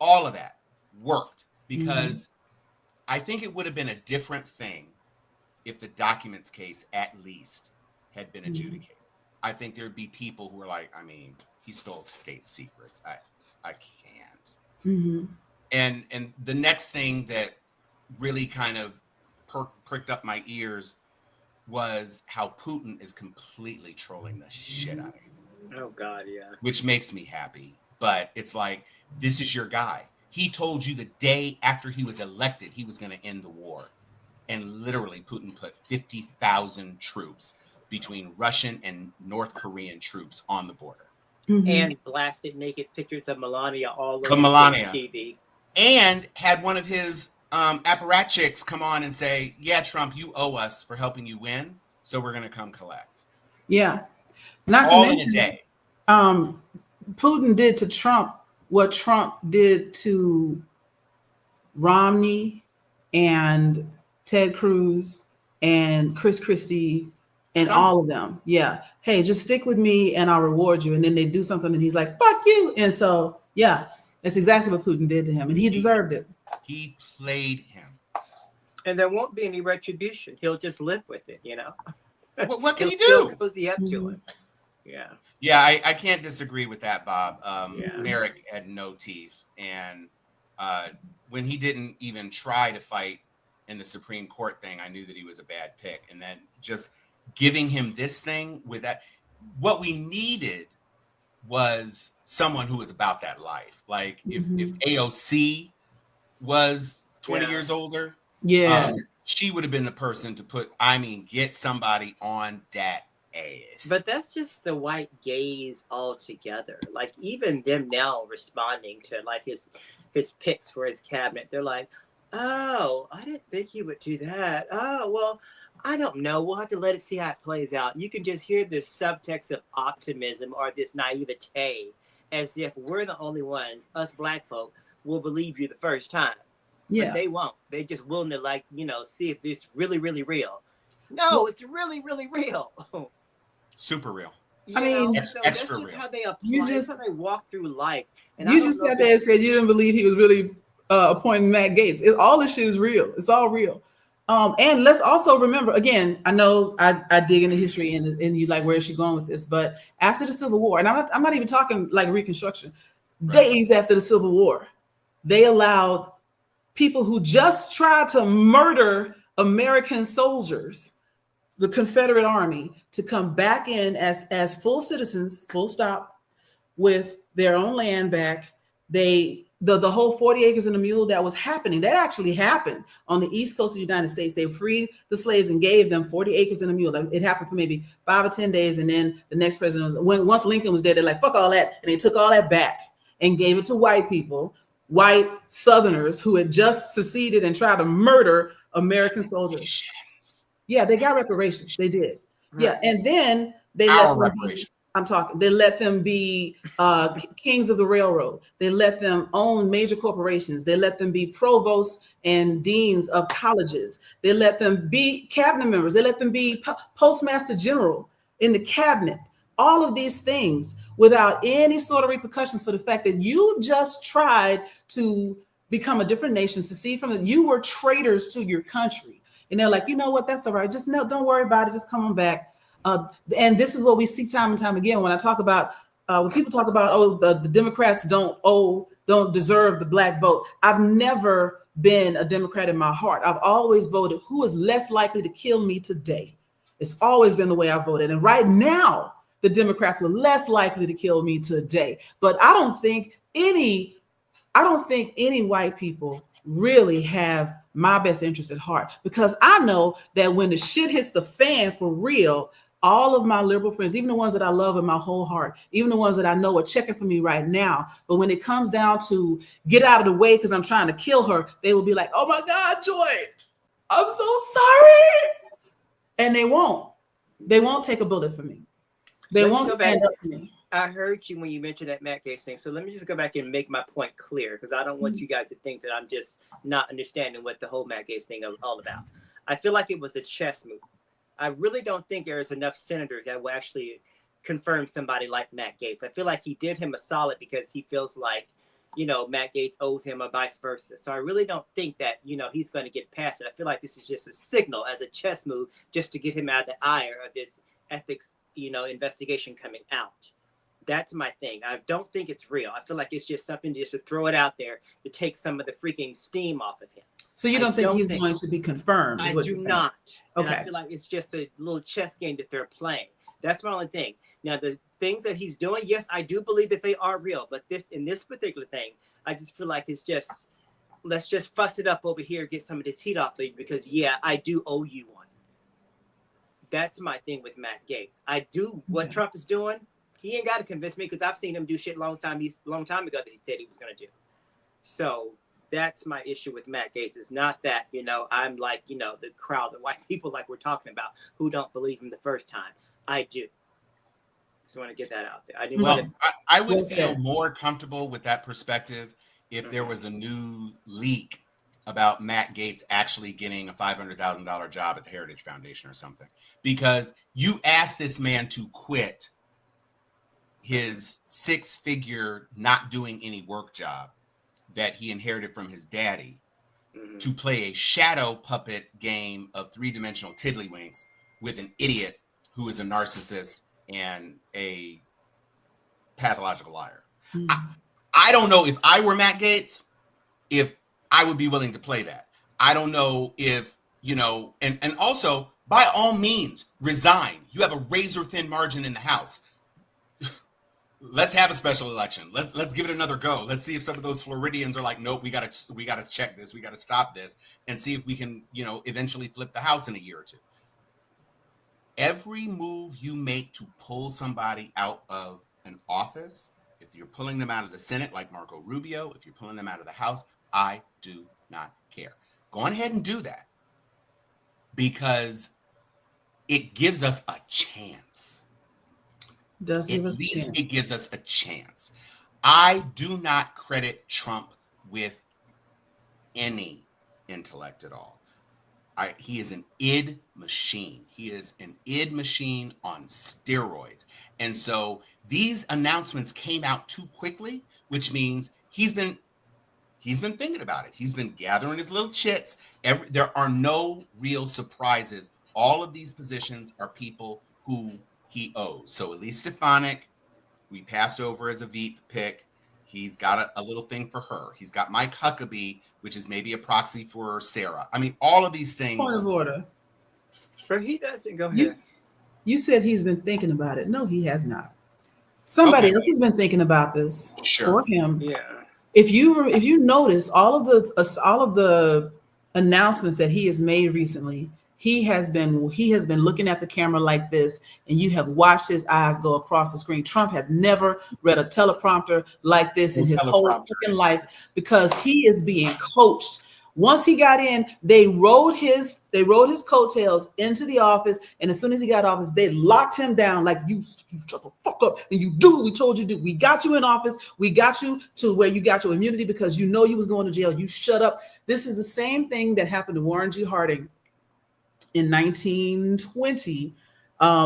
B: all of that worked because I think it would have been a different thing if the documents case at least had been adjudicated. I think there'd be people who are like, I mean, he stole state secrets. I can't. And the next thing that really kind of pricked up my ears was how Putin is completely trolling the shit out of him.
D: Oh God, yeah.
B: Which makes me happy. But it's like, this is your guy. He told you the day after he was elected, he was going to end the war. And literally Putin put 50,000 troops between Russian and North Korean troops on the border.
D: And blasted naked pictures of Melania all over TV.
B: And had one of his apparatchiks come on and say, yeah, Trump, you owe us for helping you win, so we're going to come collect.
C: Yeah. Not
B: all
C: to mention,
B: in a day.
C: Putin did to Trump what Trump did to Romney and Ted Cruz and Chris Christie and all of them. Yeah. Hey, just stick with me and I'll reward you. And then they do something and he's like, fuck you. And so, yeah, that's exactly what Putin did to him. And he deserved it.
B: He played him.
D: And there won't be any retribution. He'll just live with it,
B: What can he do?
D: Cozy up to it. Yeah.
B: Yeah, I can't disagree with that, Bob. Merrick had no teeth. And when he didn't even try to fight in the Supreme Court thing, I knew that he was a bad pick. And then just giving him this thing with that, what we needed was someone who was about that life. Like if AOC was 20 years older, she would have been the person to get somebody on that ass.
D: But that's just the white gaze altogether. Like even them now responding to like his picks for his cabinet, they're like, oh, I didn't think he would do that. Oh, well, I don't know. We'll have to let it see how it plays out. You can just hear this subtext of optimism or this naivete as if we're the only ones, us black folk, will believe you the first time. Yeah. But they won't. They just willing to see if this really, really real. No, it's really, really real.
B: Super real.
C: I mean,
D: so
B: extra
D: that's just
B: real.
D: how they apply.
C: You
D: That's
C: just-
D: how they walk through life. And
C: you just sat there and said you didn't believe he was really appointing Matt Gaetz. All this shit is real. It's all real. And let's also remember, again, I know I dig into history and you like, where is she going with this? But after the Civil War, and I'm not even talking like Reconstruction, days after the Civil War, they allowed people who just tried to murder American soldiers, the Confederate Army, to come back in as full citizens, full stop, with their own land back. The whole 40 acres and a mule that was happening, that actually happened on the East Coast of the United States. They freed the slaves and gave them 40 acres and a mule. It happened for maybe 5 or 10 days. And then the next president once Lincoln was dead, they're like, fuck all that. And they took all that back and gave it to white people, white Southerners who had just seceded and tried to murder American soldiers. Yeah, they got reparations. They did. Right. Yeah. And then they let reparations. They let them be kings of the railroad. They let them own major corporations. They let them be provosts and deans of colleges. They let them be cabinet members. They let them be postmaster general in the cabinet. All of these things without any sort of repercussions for the fact that you just tried to become a different nation, secede from it. You were traitors to your country. And they're like, you know what? That's all right. Just don't worry about it. Just come on back. And this is what we see time and time again when I talk about when people talk about the Democrats don't deserve the black vote. I've never been a Democrat in my heart. I've always voted who is less likely to kill me today. It's always been the way I voted. And right now, the Democrats were less likely to kill me today. But I don't think any white people really have my best interest at heart, because I know that when the shit hits the fan for real, all of my liberal friends, even the ones that I love in my whole heart, even the ones that I know are checking for me right now, but when it comes down to get out of the way because I'm trying to kill her, they will be like, oh my God, Joy, I'm so sorry. And they won't take a bullet for me. They won't stand up for me.
D: I heard you when you mentioned that Matt Gaetz thing. So let me just go back and make my point clear, because I don't want you guys to think that I'm just not understanding what the whole Matt Gaetz thing is all about. I feel like it was a chess move. I really don't think there is enough senators that will actually confirm somebody like Matt Gaetz. I feel like he did him a solid because he feels like, Matt Gaetz owes him or vice versa. So I really don't think that, he's going to get past it. I feel like this is just a signal as a chess move just to get him out of the ire of this ethics, investigation coming out. That's my thing. I don't think it's real. I feel like it's just something just to throw it out there to take some of the freaking steam off of him.
C: So you don't think he's going to be confirmed?
D: I do not.
C: Okay.
D: And I feel like it's just a little chess game that they're playing. That's my only thing. Now, the things that he's doing, yes, I do believe that they are real. But in this particular thing, I just feel like it's just, let's just fuss it up over here, get some of this heat off of you, because, yeah, I do owe you one. That's my thing with Matt Gaetz. I do what Trump is doing. He ain't got to convince me, because I've seen him do shit long time ago that he said he was going to do. So that's my issue with Matt Gaetz. It's not that, I'm like, the crowd, the white people like we're talking about who don't believe him the first time. I do. Just want to get that out there.
B: I would feel more comfortable with that perspective if there was a new leak about Matt Gaetz actually getting a $500,000 job at the Heritage Foundation or something. Because you asked this man to quit his 6-figure not doing any work job that he inherited from his daddy to play a shadow puppet game of 3-dimensional tiddlywinks with an idiot who is a narcissist and a pathological liar. I don't know if I were Matt Gaetz, if I would be willing to play that. I don't know if, and also, by all means, resign. You have a razor thin margin in the House. Let's have a special election. Let's give it another go. Let's see if some of those Floridians are like, nope, we gotta check this, we gotta stop this, and see if we can, eventually flip the House in a year or two. Every move you make to pull somebody out of an office, if you're pulling them out of the Senate, like Marco Rubio, if you're pulling them out of the House, I do not care. Go on ahead and do that, because it gives us a chance. At least it gives us a chance. I do not credit Trump with any intellect at all. He is an id machine. He is an id machine on steroids. And so these announcements came out too quickly, which means he's been thinking about it. He's been gathering his little chits. There are no real surprises. All of these positions are people who he owes. So Elise Stefanik, we passed over as a Veep pick. He's got a little thing for her. He's got Mike Huckabee, which is maybe a proxy for Sarah. I mean, all of these things.
C: Point of order.
D: Or he doesn't. Go ahead.
C: You said he's been thinking about it. No, he has not. Somebody else has been thinking about this for him.
D: Yeah.
C: If you notice all of the announcements that he has made recently, he has been looking at the camera like this, and you have watched his eyes go across the screen. Trump has never read a teleprompter like this in his whole fucking life, because he is being coached. Once he got in, they rode his coattails into the office, and as soon as he got office, they locked him down like, you shut the fuck up and you do what we told you to do. We got you in office. We got you to where you got your immunity because you know you was going to jail. You shut up. This is the same thing that happened to Warren G. Harding in 1920,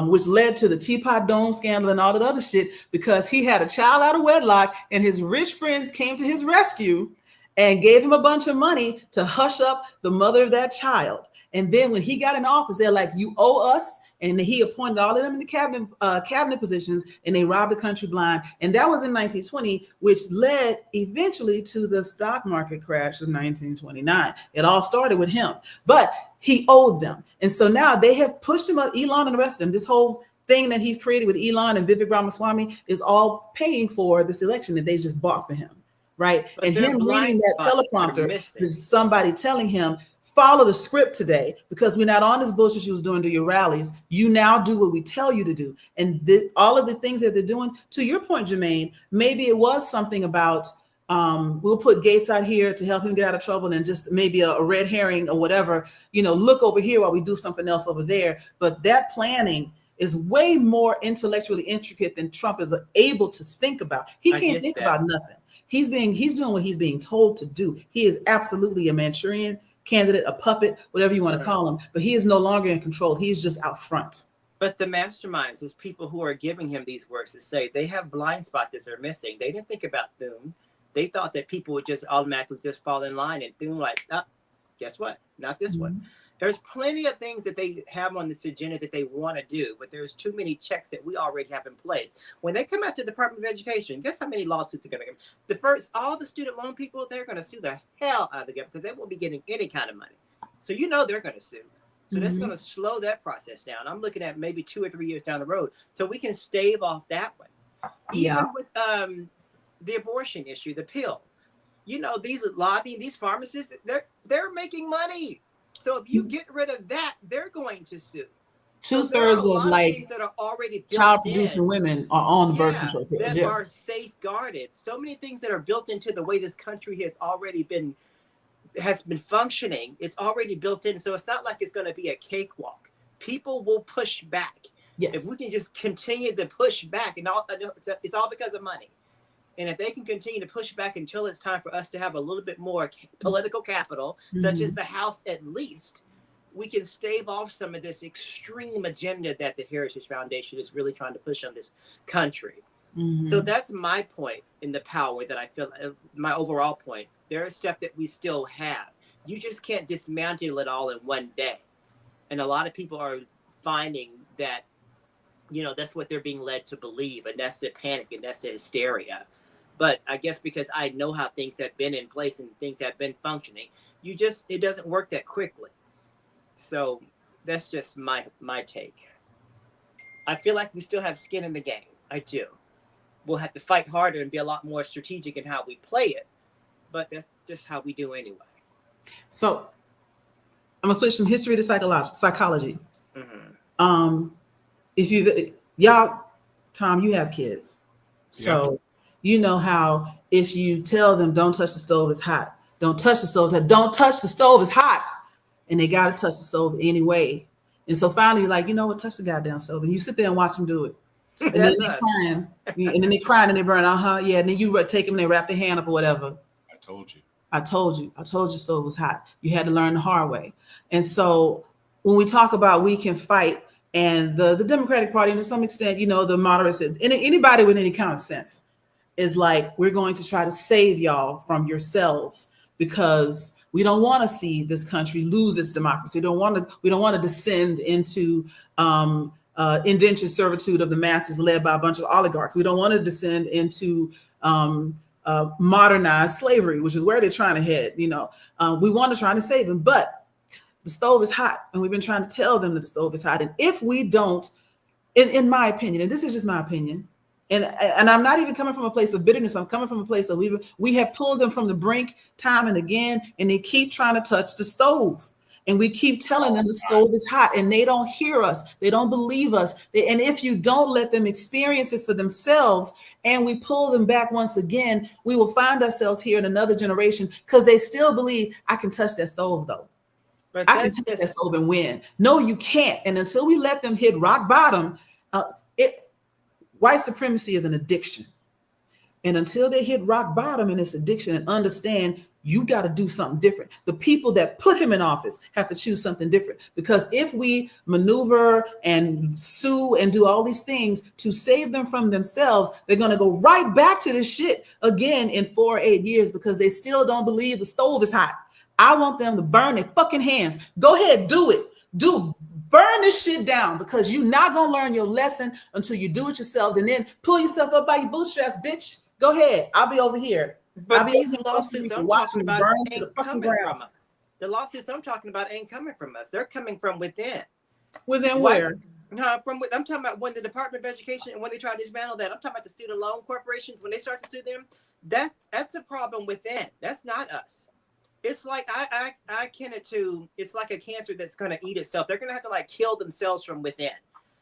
C: which led to the Teapot Dome scandal and all that other shit, because he had a child out of wedlock and his rich friends came to his rescue and gave him a bunch of money to hush up the mother of that child. And then when he got in office, they're like, you owe us. And he appointed all of them in the cabinet positions, and they robbed the country blind. And that was in 1920, which led eventually to the stock market crash of 1929. It all started with him, but he owed them. And so now they have pushed him up, Elon and the rest of them. This whole thing that he's created with Elon and Vivek Ramaswamy is all paying for this election that they just bought for him, right?
D: But
C: and him reading that teleprompter is somebody telling him, follow the script today, because we're not on this bullshit you was doing to your rallies. You now do what we tell you to do. And all of the things that they're doing, to your point, Jermaine, maybe it was something about, we'll put Gates out here to help him get out of trouble, and just maybe a red herring or whatever, look over here while we do something else over there. But that planning is way more intellectually intricate than Trump is able to think about. He can't think about nothing. He's doing what he's being told to do. He is absolutely a Manchurian candidate, a puppet, whatever you want to call him, but he is no longer in control. He's just out front.
D: But the masterminds is people who are giving him these words to say. They have blind spots that they're missing. They didn't think about Thune. They thought that people would just automatically just fall in line, and Thune like, guess what? Not this one. There's plenty of things that they have on this agenda that they want to do, but there's too many checks that we already have in place. When they come out to the Department of Education, guess how many lawsuits are going to come? All the student loan people, they're going to sue the hell out of the government because they won't be getting any kind of money. So they're going to sue. So that's going to slow that process down. I'm looking at maybe 2 or 3 years down the road, so we can stave off that one.
C: Yeah.
D: Even with the abortion issue, the pill. These lobbying, these pharmacists, they're making money. So if you get rid of that, they're going to sue.
C: 2/3 of like
D: that are already
C: child producing women are on the birth control pills.
D: That are safeguarded. So many things that are built into the way this country has been functioning. It's already built in. So it's not like it's going to be a cakewalk. People will push back.
C: Yes.
D: If we can just continue to push back, and it's all because of money. And if they can continue to push back until it's time for us to have a little bit more political capital, such as the House at least, we can stave off some of this extreme agenda that the Heritage Foundation is really trying to push on this country. So that's my point in the power that I feel, my overall point. There is stuff that we still have. You just can't dismantle it all in one day. And a lot of people are finding that, that's what they're being led to believe. And that's the panic and that's the hysteria. But I guess because I know how things have been in place and things have been functioning, it doesn't work that quickly. So that's just my take. I feel like we still have skin in the game. I do. We'll have to fight harder and be a lot more strategic in how we play it. But that's just how we do anyway.
C: So I'm gonna switch from history to psychology. If Tom, you have kids. So you know how if you tell them don't touch the stove, it's hot. Don't touch the stove, it's hot. And they gotta touch the stove anyway. And so finally you're like, you know what, touch the goddamn stove. And you sit there and watch them do it. And then they're crying. And then they crying and they burn, and then you take them and they wrap their hand up or whatever.
B: I told you.
C: I told you stove was hot. You had to learn the hard way. And so when we talk about we can fight, and the Democratic Party, and to some extent, the moderates, anybody with any common sense is like, we're going to try to save y'all from yourselves, because we don't want to see this country lose its democracy. We don't want to descend into indentured servitude of the masses led by a bunch of oligarchs. We don't want to descend into modernized slavery, which is where they're trying to head. We want to try to save them, but the stove is hot, and we've been trying to tell them that the stove is hot. And if we don't, in my opinion, and this is just my opinion, and I'm not even coming from a place of bitterness. I'm coming from a place of we have pulled them from the brink time and again, and they keep trying to touch the stove. And we keep telling them the stove is hot, and they don't hear us. They don't believe us. And if you don't let them experience it for themselves, and we pull them back once again, we will find ourselves here in another generation, because they still believe, I can touch that stove though.
D: But
C: I can touch that stove and win. No, you can't. And until we let them hit rock bottom, white supremacy is an addiction. And until they hit rock bottom in this addiction and understand, you got to do something different. The people that put him in office have to choose something different, because if we maneuver and sue and do all these things to save them from themselves, they're going to go right back to this shit again in 4 or 8 years, because they still don't believe the stove is hot. I want them to burn their fucking hands. Go ahead, do it. Burn this shit down, because you're not going to learn your lesson until you do it yourselves, and then pull yourself up by your bootstraps, bitch. Go ahead. I'll be over here.
D: But these lawsuits I'm talking about ain't coming from us. The lawsuits I'm talking about ain't coming from us. They're coming from within.
C: Within where?
D: No, I'm talking about when the Department of Education, and when they try to dismantle that. I'm talking about the student loan corporations, when they start to sue them. That's a problem within. That's not us. It's like I akin it to, it's like a cancer that's going to eat itself. They're going to have to kill themselves from within.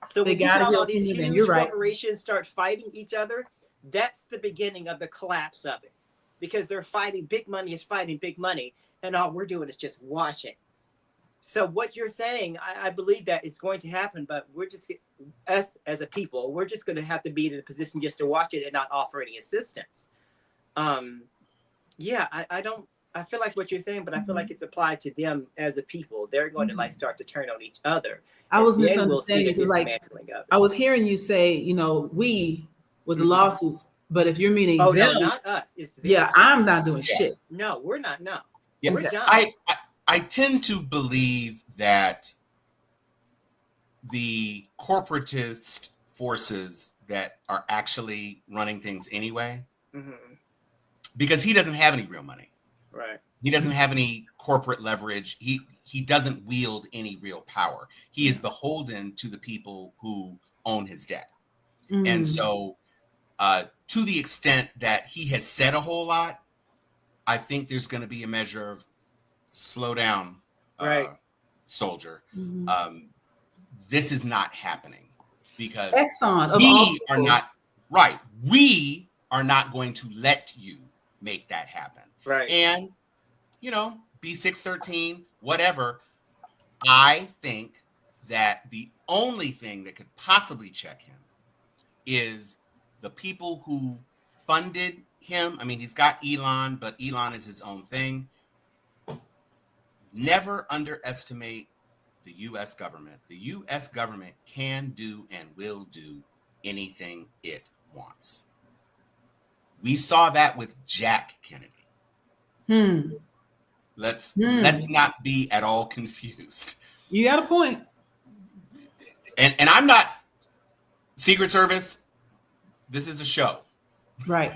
D: So when you all these huge corporations start fighting each other, that's the beginning of the collapse of it, because they're fighting. Big money is fighting big money, and all we're doing is just watching. So what you're saying, I believe that it's going to happen, but we're just, us as a people, we're just going to have to be in a position just to watch it and not offer any assistance. I feel like what you're saying, but I feel like it's applied to them as a people. They're going to start to turn on each other.
C: I was misunderstanding you. I was hearing you say, we with the lawsuits, but if you're meaning them,
D: no, not us. It's them.
C: Yeah, I'm not doing shit.
D: No, we're not. No,
B: yeah,
D: we're done.
B: I tend to believe that the corporatist forces that are actually running things anyway, because he doesn't have any real money.
D: Right.
B: He doesn't have any corporate leverage. He doesn't wield any real power. He is beholden to the people who own his debt. And so to the extent that he has said a whole lot, I think there's going to be a measure of slow down, soldier. This is not happening, because we are not going to let you make that happen.
D: Right.
B: And, B613, whatever. I think that the only thing that could possibly check him is the people who funded him. I mean, he's got Elon, but Elon is his own thing. Never underestimate the U.S. government. The U.S. government can do and will do anything it wants. We saw that with Jack Kennedy. Let's not be at all confused.
C: You got a point.
B: And I'm not Secret Service. This is a show.
C: Right.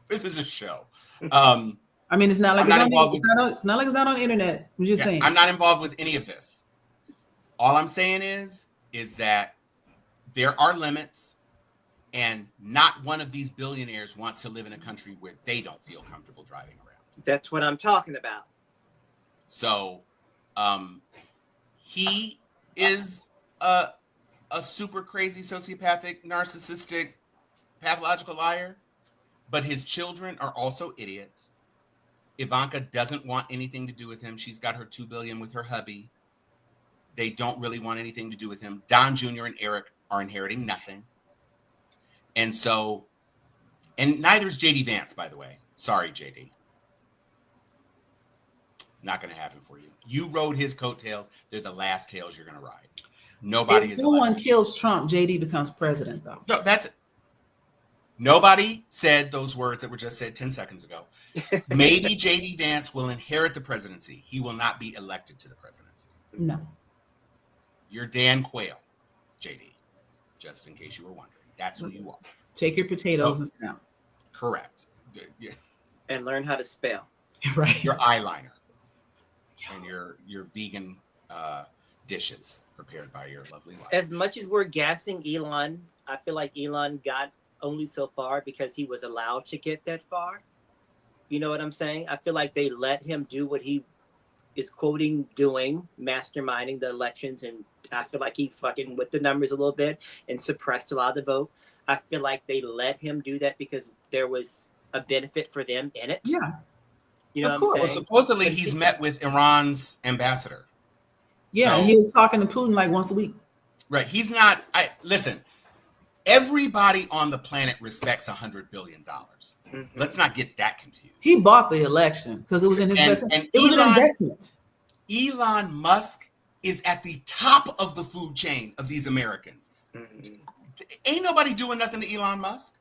B: This is a show.
C: I mean, it's not like it's not on the internet. I'm just saying.
B: I'm not involved with any of this. All I'm saying is that there are limits, and not one of these billionaires wants to live in a country where they don't feel comfortable driving around.
D: That's what I'm talking about.
B: So, he is a super crazy, sociopathic, narcissistic, pathological liar, but his children are also idiots. Ivanka doesn't want anything to do with him. She's got her $2 billion with her hubby. They don't really want anything to do with him. Don Jr. and Eric are inheriting nothing. And so, and neither is JD Vance, by the way. Sorry, JD. Not going to happen for you. You rode his coattails. They're the last tails you're going to ride. Nobody
C: If
B: is
C: someone
B: elected.
C: kills Trump, JD becomes president, though.
B: No, that's it. Nobody said those words that were just said 10 seconds ago. Maybe JD Vance will inherit the presidency. He will not be elected to the presidency.
C: No.
B: You're Dan Quayle, JD, just in case you were wondering. That's who you are.
C: Take your potatoes and sit down.
B: Correct. Yeah.
D: And learn how to spell.
C: Right.
B: Your eyeliner and your vegan dishes prepared by your lovely wife.
D: As much as we're gassing Elon, I feel like Elon got only so far because he was allowed to get that far. You know what I'm saying? I feel like they let him do what he is quoting doing, masterminding the elections, and I feel like he fucking with the numbers a little bit and suppressed a lot of the vote. I feel like they let him do that because there was a benefit for them in it.
C: Yeah.
D: You know
C: Of
D: what I'm
C: course.
D: saying?
B: Well, supposedly he's met with Iran's ambassador.
C: Yeah,
B: So,
C: he was talking to Putin like once a week.
B: right. He's not. Listen. Everybody on the planet respects $100 billion.
D: Mhm.
B: Let's not get that confused.
C: He bought the election because it was in his best.
B: And
C: It was an investment.
B: Elon Musk is at the top of the food chain of these Americans.
D: Mhm.
B: Ain't nobody doing nothing to Elon Musk.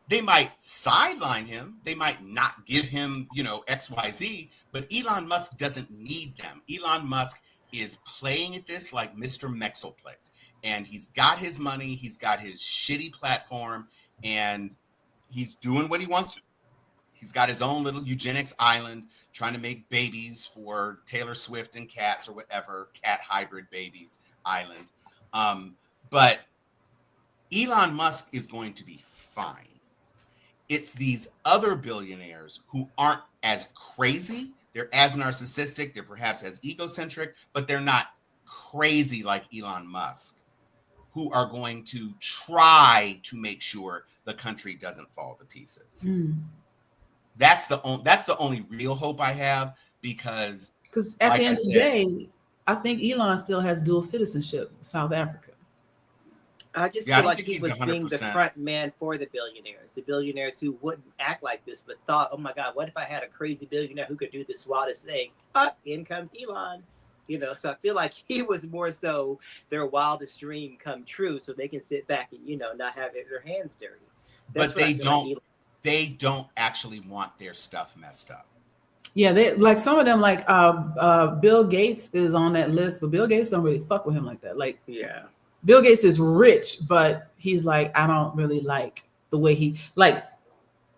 B: They might sideline him. They might not give him, XYZ, but Elon Musk doesn't need them. Elon Musk is playing at this like Mr. Mexelplicht. And he's got his money, he's got his shitty platform, and he's doing what he wants to. He's got his own little eugenics island, trying to make babies for Taylor Swift and cats or whatever, cat hybrid babies island. But Elon Musk is going to be fine. It's these other billionaires who aren't as crazy. They're as narcissistic. They're perhaps as egocentric, but they're not crazy like Elon Musk, who are going to try to make sure the country doesn't fall to pieces. That's the only real hope I have, because
C: at
B: like
C: the end
B: I
C: of the
B: said,
C: day, I think Elon still has dual citizenship, South Africa.
D: I just
B: I
D: feel
B: don't
D: like
B: think
D: he
B: he's
D: was being the
B: 100%.
D: front man for the billionaires who wouldn't act like this, but thought, oh my God, what if I had a crazy billionaire who could do this wildest thing? In comes Elon. So I feel like he was more so their wildest dream come true, so they can sit back and not have their hands dirty. That's
B: but they
D: what I feel like
B: don't. They don't actually want their stuff messed up.
C: Yeah, they like some of them, like Bill Gates is on that list, but Bill Gates don't really fuck with him like that. Like,
D: yeah,
C: Bill Gates is rich, but he's like, I don't really like the way he like.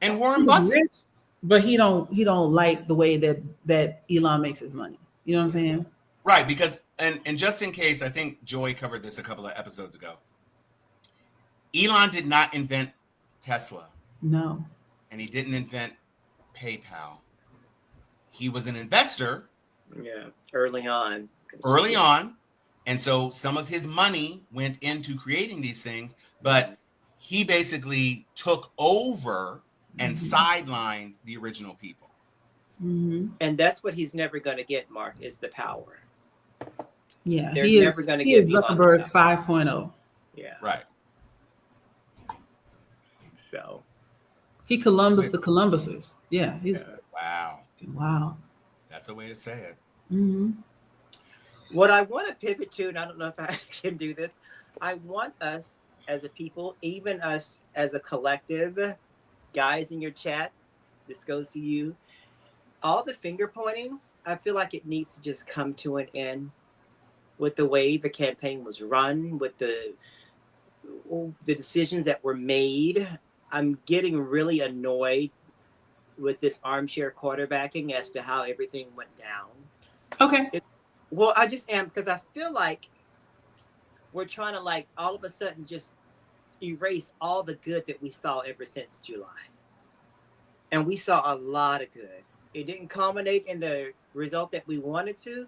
B: And Warren
C: He's
B: Buffett,
C: rich, but he don't like the way that Elon makes his money. You know what I'm saying?
B: right? Because and just in case, I think Joy covered this a couple of episodes ago. Elon did not invent Tesla.
C: No.
B: And he didn't invent PayPal. He was an investor.
D: Yeah, early on.
B: And so some of his money went into creating these things, but he basically took over and sidelined the original people.
D: And that's what he's never going to get, Mark, is the power.
C: Yeah,
D: There's
C: he
D: never going to
C: he
D: get
C: is Zuckerberg 5.0.
D: Yeah.
B: Right.
D: So
C: He Columbus the Columbusers. Yeah, he's
B: wow. That's a way to say it.
D: What I want to pivot to, and I don't know if I can do this, I want us as a people, even us as a collective, guys in your chat, this goes to you. All the finger pointing, I feel like it needs to just come to an end with the way the campaign was run, with the decisions that were made. I'm getting really annoyed with this armchair quarterbacking as to how everything went down.
C: Okay.
D: Well, I just am, because I feel like we're trying to like all of a sudden just erase all the good that we saw ever since July. And we saw a lot of good. It didn't culminate in the result that we wanted to,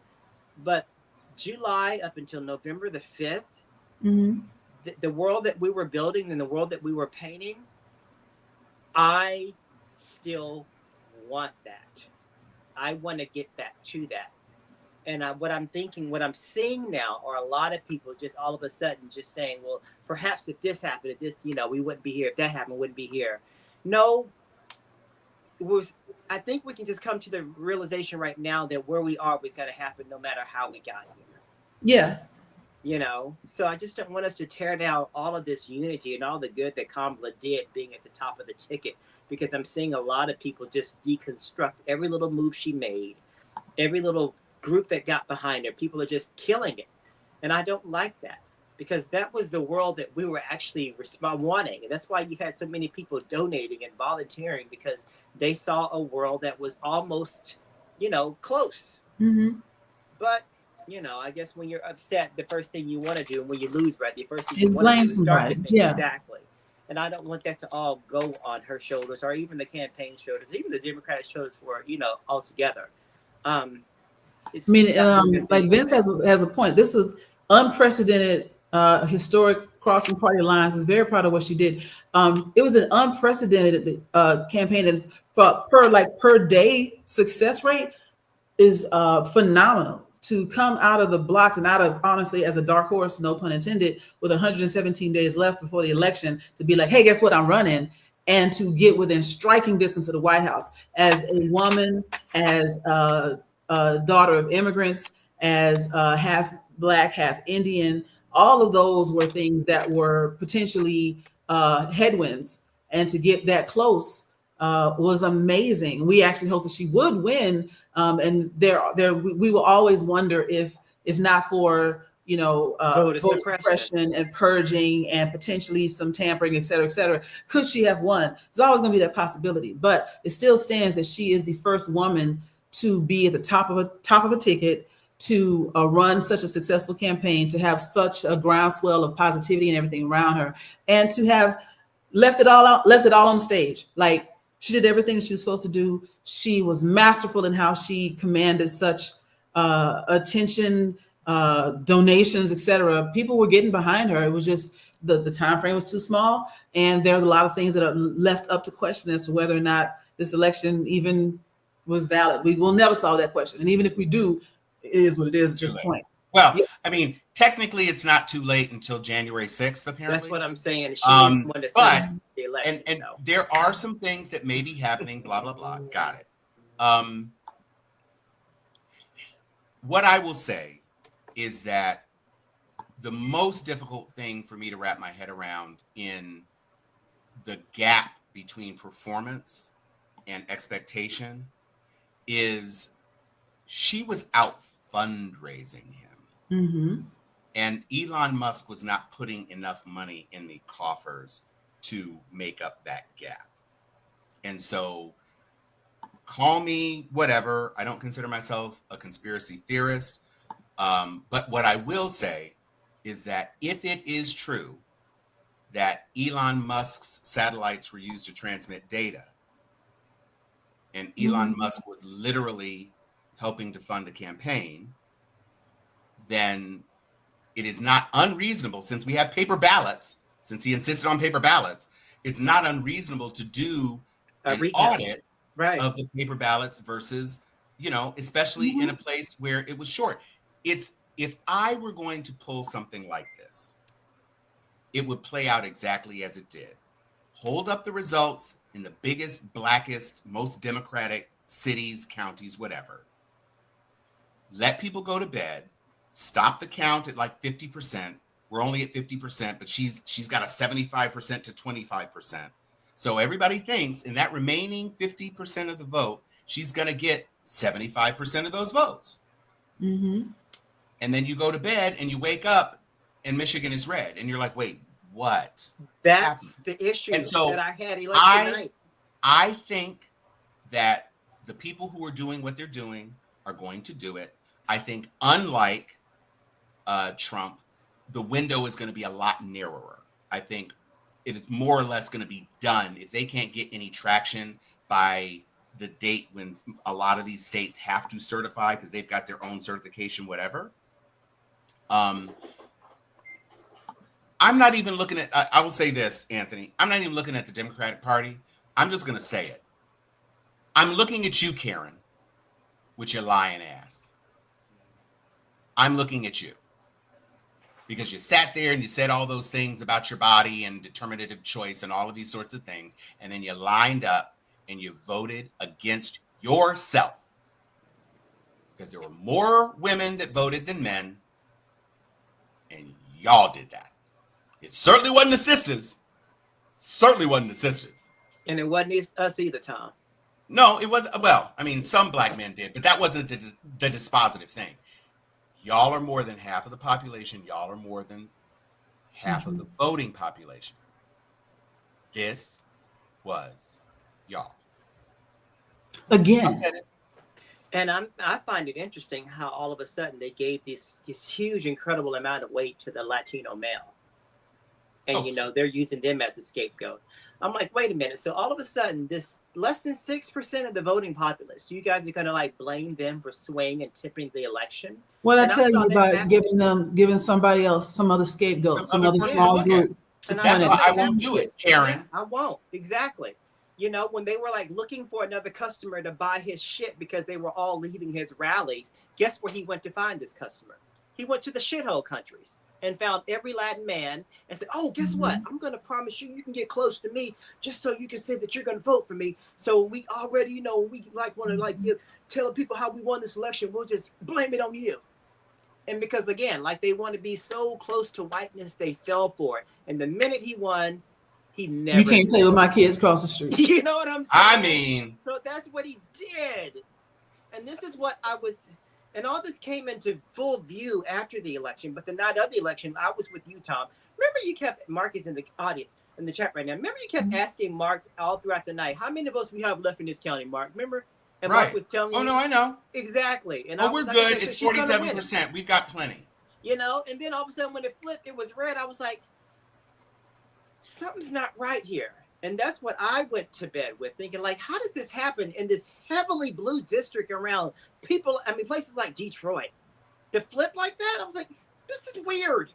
D: but July up until November the 5th, the world that we were building and the world that we were painting, I still want that. I want to get back to that. And what I'm seeing now are a lot of people just all of a sudden just saying, well, perhaps if this happened, if this, we wouldn't be here. If that happened, we wouldn't be here. No, was, I think we can just come to the realization right now that where we are was going to happen no matter how we got here.
C: Yeah.
D: You know, so I just don't want us to tear down all of this unity and all the good that Kamala did being at the top of the ticket, because I'm seeing a lot of people just deconstruct every little move she made, every little group that got behind her. People are just killing it. And I don't like that, because that was the world that we were actually wanting. And that's why you had so many people donating and volunteering, because they saw a world that was almost, you know, close.
C: Mm-hmm.
D: But you know, I guess when you're upset, the first thing you want to do, when you lose, right, the first thing you
C: Is
D: want to
C: blame
D: do is start
C: somebody.
D: to think.
C: Yeah.
D: Exactly. And I don't want that to all go on her shoulders, or even the campaign shoulders, even the Democratic shoulders, for, you know, altogether. It's,
C: I mean,
D: it's not doing us
C: like
D: any
C: Vince
D: good.
C: has a point. This was unprecedented, historic crossing party lines. Is very proud of what she did. It was an unprecedented campaign, and for per day success rate is phenomenal. To come out of the blocks and out of, honestly, as a dark horse, no pun intended, with 117 days left before the election, to be like, hey, guess what, I'm running, and to get within striking distance of the White House as a woman, as a daughter of immigrants, as half Black, half Indian. All of those were things that were potentially headwinds, and to get that close was amazing. We actually hoped that she would win, and we will always wonder if not for, you know,
D: Voter
C: voter
D: suppression.
C: suppression and purging and potentially some tampering, et cetera, could she have won? There's always going to be that possibility, but it still stands that she is the first woman to be at the top of a ticket, to run such a successful campaign, to have such a groundswell of positivity and everything around her, and to have left it all on the stage. Like, she did everything she was supposed to do. She was masterful in how she commanded such attention, donations, etc. People were getting behind her. It was just the time frame was too small, and there are a lot of things that are left up to question as to whether or not this election even was valid. We will never solve that question, and even if we do, it is what it is at this point.
B: Well,
C: Yeah.
B: I mean, technically, it's not too late until January 6th, apparently.
D: That's what I'm saying. She is the one that
B: but
D: says the election.
B: and
D: So
B: there are some things that may be happening, blah, blah, blah. Got it. What I will say is that the most difficult thing for me to wrap my head around in the gap between performance and expectation is she was out fundraising him.
C: Mm-hmm.
B: And Elon Musk was not putting enough money in the coffers to make up that gap. And so, call me whatever. I don't consider myself a conspiracy theorist. But what I will say is that if it is true that Elon Musk's satellites were used to transmit data, and Elon Musk was literally helping to fund the campaign, then it is not unreasonable, since we have paper ballots, since he insisted on paper ballots, it's not unreasonable to do an audit of the paper ballots versus, you know, especially in a place where it was short. It's, if I were going to pull something like this, it would play out exactly as it did. Hold up the results in the biggest, blackest, most democratic cities, counties, whatever. Let people go to bed. Stop the count at like 50%. We're only at 50%, but she's got a 75% to 25%. So everybody thinks in that remaining 50% of the vote, she's going to get 75% of those votes.
C: Mm-hmm.
B: And then you go to bed and you wake up and Michigan is red. And you're like, wait, what?
D: That's the issue that I had election night.
B: I think that the people who are doing what they're doing are going to do it. I think, unlike Trump, the window is going to be a lot narrower. I think it is more or less going to be done if they can't get any traction by the date when a lot of these states have to certify because they've got their own certification, whatever. I'm not even looking at, I will say this, Anthony, I'm not even looking at the Democratic Party. I'm just going to say it. I'm looking at you, Karen, with your lying ass. I'm looking at you because you sat there and you said all those things about your body and determinative choice and all of these sorts of things. And then you lined up and you voted against yourself. Because there were more women that voted than men, and y'all did that. It certainly wasn't the sisters. Certainly wasn't the sisters.
D: And it wasn't us either, Tom.
B: No, it wasn't. Well, I mean, some black men did, but that wasn't the dispositive thing. Y'all are more than half of the population. Y'all are more than half of the voting population. This was y'all.
C: Again.
B: I said it.
D: And I find it interesting how all of a sudden they gave this huge, incredible amount of weight to the Latino male. And, they're using them as a scapegoat. I'm like, wait a minute. So all of a sudden, this less than 6% of the voting populace, you guys are going to like blame them for swaying and tipping the election?
C: What I tell you about giving somebody else, some other scapegoat, some other small group.
B: That's why I won't do it, Karen.
D: I won't. Exactly. When they were like looking for another customer to buy his shit because they were all leaving his rallies, guess where he went to find this customer? He went to the shithole countries and found every Latin man and said, oh, guess what? I'm going to promise you can get close to me just so you can say that you're going to vote for me. So we already, we like want to like tell people how we won this election. We'll just blame it on you. And because, again, like they want to be so close to whiteness, they fell for it. And the minute he won, he never.
C: You can't play with my kids across the street.
D: You know what I'm saying?
B: I mean.
D: So that's what he did. And this is what I was. And all this came into full view after the election. But the night of the election, I was with you, Tom. Remember you kept, Mark is in the audience, in the chat right now. Remember you kept asking Mark all throughout the night, how many of us we have left in this county, Mark? Remember? And
B: right.
D: Mark was telling you.
B: Oh, no, I know.
D: Exactly. And
B: we're good. It's 47%. We've got plenty.
D: And then all of a sudden when it flipped, it was red. I was like, something's not right here. And that's what I went to bed with, thinking like, how does this happen in this heavily blue district around places like Detroit? To flip like that, I was like, this is weird.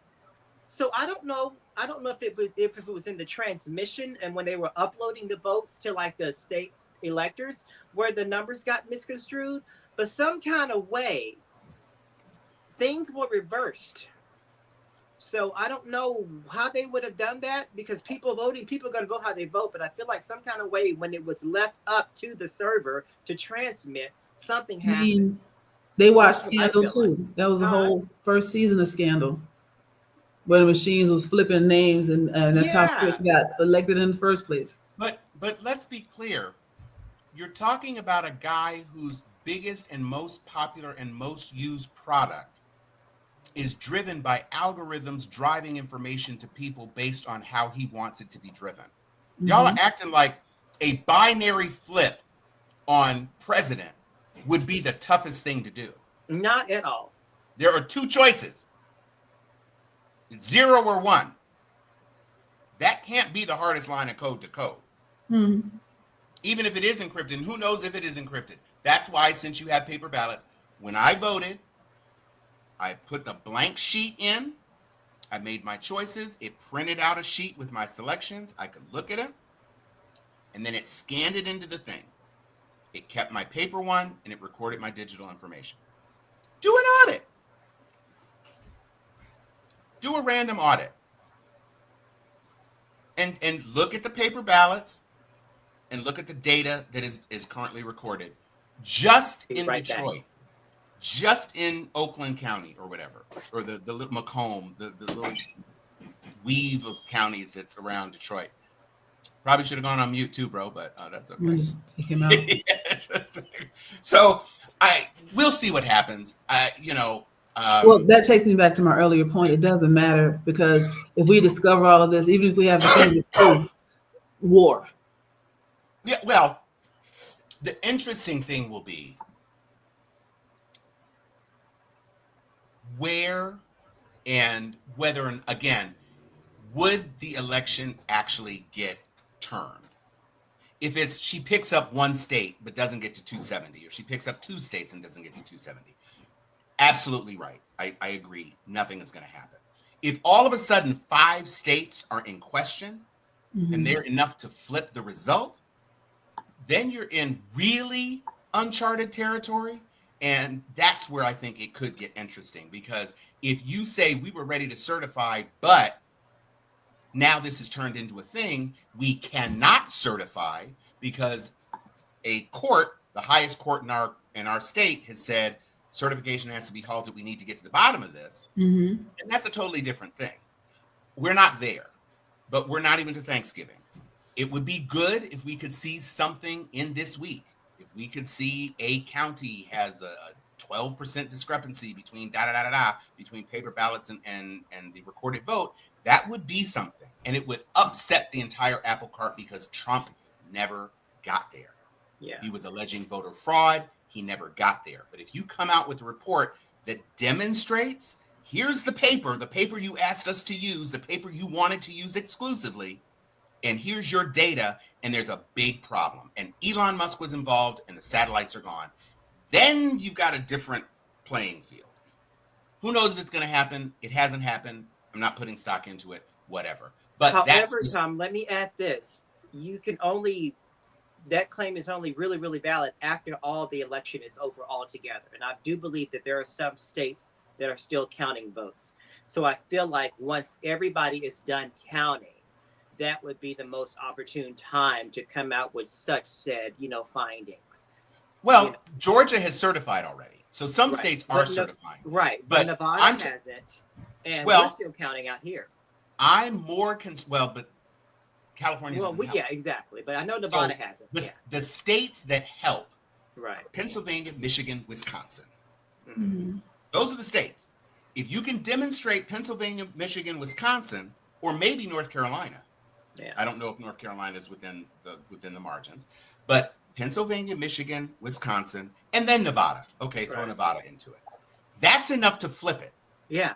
D: So I don't know if it was in the transmission and when they were uploading the votes to like the state electors where the numbers got misconstrued, but some kind of way things were reversed. So I don't know how they would have done that because people are going to vote how they vote. But I feel like some kind of way when it was left up to the server to transmit, something happened.
C: They watched Scandal too. Like. That was the whole first season of Scandal, where the machines was flipping names, and that's how Chris got elected in the first place.
B: But let's be clear. You're talking about a guy whose biggest and most popular and most used product is driven by algorithms driving information to people based on how he wants it to be driven. Y'all are acting like a binary flip on president would be the toughest thing to do.
D: Not at all.
B: There are two choices. It's 0 or 1. That can't be the hardest line of code to code. Even if it is encrypted, and who knows if it is encrypted. That's why, since you have paper ballots, when I voted, I put the blank sheet in. I made my choices. It printed out a sheet with my selections. I could look at it. And then it scanned it into the thing. It kept my paper one, and it recorded my digital information. Do an audit. Do a random audit. And look at the paper ballots and look at the data that is currently recorded. Just in Detroit. Just in Oakland County or whatever, or the little Macomb, the little weave of counties that's around Detroit. Probably should have gone on mute too, bro, but that's okay.
C: Just take him out.
B: So we'll see what happens.
C: Well, that takes me back to my earlier point. It doesn't matter because if we discover all of this, even if we have the war.
B: Yeah, well, the interesting thing will be where and whether, again, would the election actually get turned? If it's she picks up one state but doesn't get to 270, or she picks up 2 states and doesn't get to 270, absolutely right. I agree. Nothing is going to happen. If all of a sudden 5 states are in question and they're enough to flip the result, then you're in really uncharted territory. And that's where I think it could get interesting, because if you say we were ready to certify, but now this has turned into a thing, we cannot certify because a court, the highest court in our state, has said certification has to be halted. We need to get to the bottom of this.
C: Mm-hmm.
B: And that's a totally different thing. We're not there, but we're not even to Thanksgiving. It would be good if we could see something in this week. If we could see a county has a 12% discrepancy between between paper ballots and the recorded vote, that would be something. And it would upset the entire apple cart because Trump never got there.
D: Yeah.
B: He was alleging voter fraud. He never got there. But if you come out with a report that demonstrates, here's the paper you asked us to use, the paper you wanted to use exclusively, and here's your data, and there's a big problem, and Elon Musk was involved, and the satellites are gone, then you've got a different playing field. Who knows if it's going to happen? It hasn't happened. I'm not putting stock into it, whatever. But
D: however, Tom, let me add this. That claim is only really, really valid after all the election is over altogether. And I do believe that there are some states that are still counting votes. So I feel like once everybody is done counting, that would be the most opportune time to come out with such said, findings.
B: Well, Georgia has certified already. So some states are certifying.
D: Right.
B: But
D: Nevada hasn't. And we're still counting out here.
B: I'm more but California doesn't help.
D: Yeah, exactly. But I know Nevada hasn't.
B: The states that help,
D: right?
B: Pennsylvania, Michigan, Wisconsin.
C: Mm-hmm.
B: Those are the states. If you can demonstrate Pennsylvania, Michigan, Wisconsin, or maybe North Carolina.
D: Yeah.
B: I don't know if North Carolina is within the margins, but Pennsylvania, Michigan, Wisconsin, and then Nevada. Okay, throw Nevada into it. That's enough to flip it.
D: Yeah.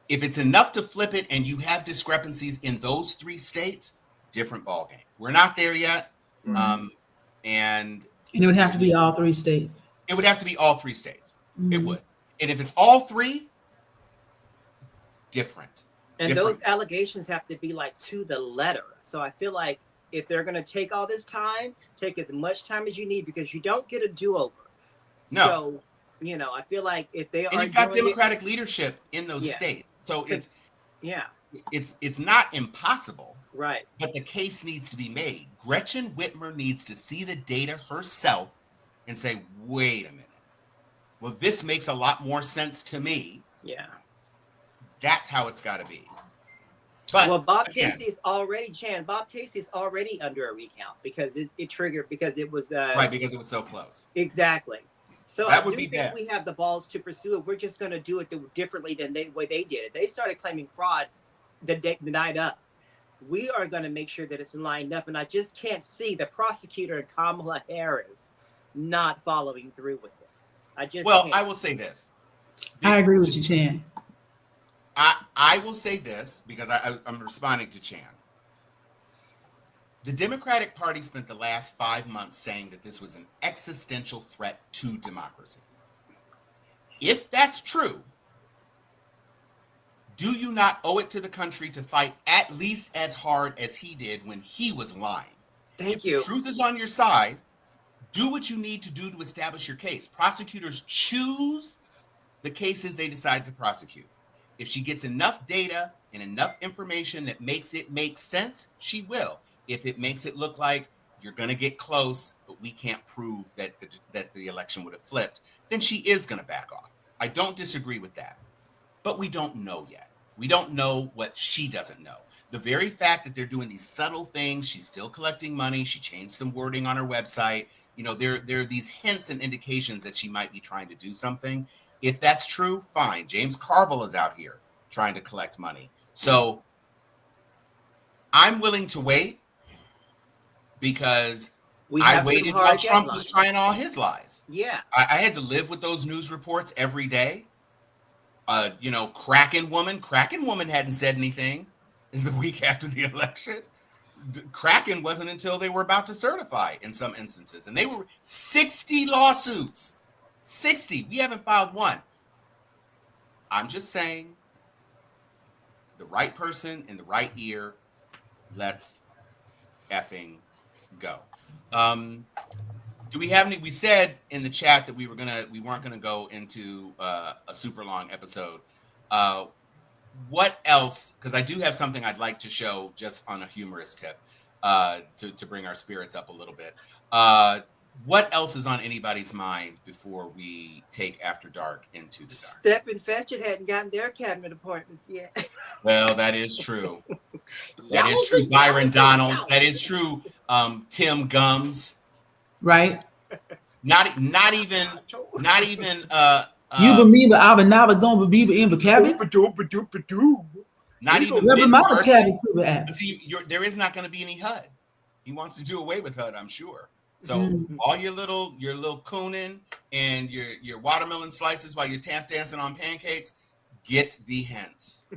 B: If it's enough to flip it and you have discrepancies in those 3 states, different ballgame. We're not there yet.
C: Mm-hmm.
B: And
C: it would have to be all 3 states.
B: It would have to be all 3 states.
C: Mm-hmm.
B: It would. And if it's all 3, different.
D: And those allegations have to be like to the letter. So I feel like if they're going to take all this time, take as much time as you need because you don't get a do-over.
B: No.
D: So, I feel like if they are,
B: and you've got Democratic leadership in those states, so it's not impossible,
D: right?
B: But the case needs to be made. Gretchen Whitmer needs to see the data herself and say, "Wait a minute. Well, this makes a lot more sense to me."
D: Yeah,
B: that's how it's got to be. But
D: Bob Casey is already Bob Casey is already under a recount because it triggered because it was
B: because it was so close.
D: Exactly. So
B: that
D: I
B: would be
D: think
B: bad.
D: We have the balls to pursue it. We're just going to do it differently than the way they did it. They started claiming fraud the night up. We are going to make sure that it's lined up, and I just can't see the prosecutor and Kamala Harris not following through with this.
B: I will say this.
C: I agree with you, Chan.
B: I will say this because I'm responding to Chan. The Democratic Party spent the last 5 months saying that this was an existential threat to democracy. If that's true, do you not owe it to the country to fight at least as hard as he did when he was lying?
D: Thank you.
B: The truth is on your side. Do what you need to do to establish your case. Prosecutors choose the cases they decide to prosecute. If she gets enough data and enough information that makes it make sense, she will. If it makes it look like you're going to get close, but we can't prove that the election would have flipped, then she is going to back off. I don't disagree with that. But we don't know yet. We don't know what she doesn't know. The very fact that they're doing these subtle things, she's still collecting money, she changed some wording on her website. There are these hints and indications that she might be trying to do something. If that's true, fine. James Carville is out here trying to collect money. So I'm willing to wait because I waited while Trump was trying all his lies.
D: Yeah.
B: I had to live with those news reports every day. Kraken woman hadn't said anything in the week after the election. Kraken wasn't until they were about to certify in some instances. And they were 60 lawsuits. 60. We haven't filed one. I'm just saying the right person in the right ear. Let's effing go. Do we have any? We said in the chat that we weren't gonna go into a super long episode. What else? Because I do have something I'd like to show just on a humorous tip to bring our spirits up a little bit. What else is on anybody's mind before we take After Dark into the dark?
D: Step and Fetchit hadn't gotten their cabinet appointments yet.
B: Well, that is true. That is true. Byron Donalds. That is true. Tim Gums.
C: Right.
B: Not even.
C: You believe Abenaba gonna be in the cabin?
B: Not even
C: Never
B: Ben
C: mind the
B: Carson.
C: cabin to the app.
B: See, there is not going to be any HUD. He wants to do away with HUD, I'm sure. So all your little cooning and your watermelon slices while you're tap dancing on pancakes, get thee hence.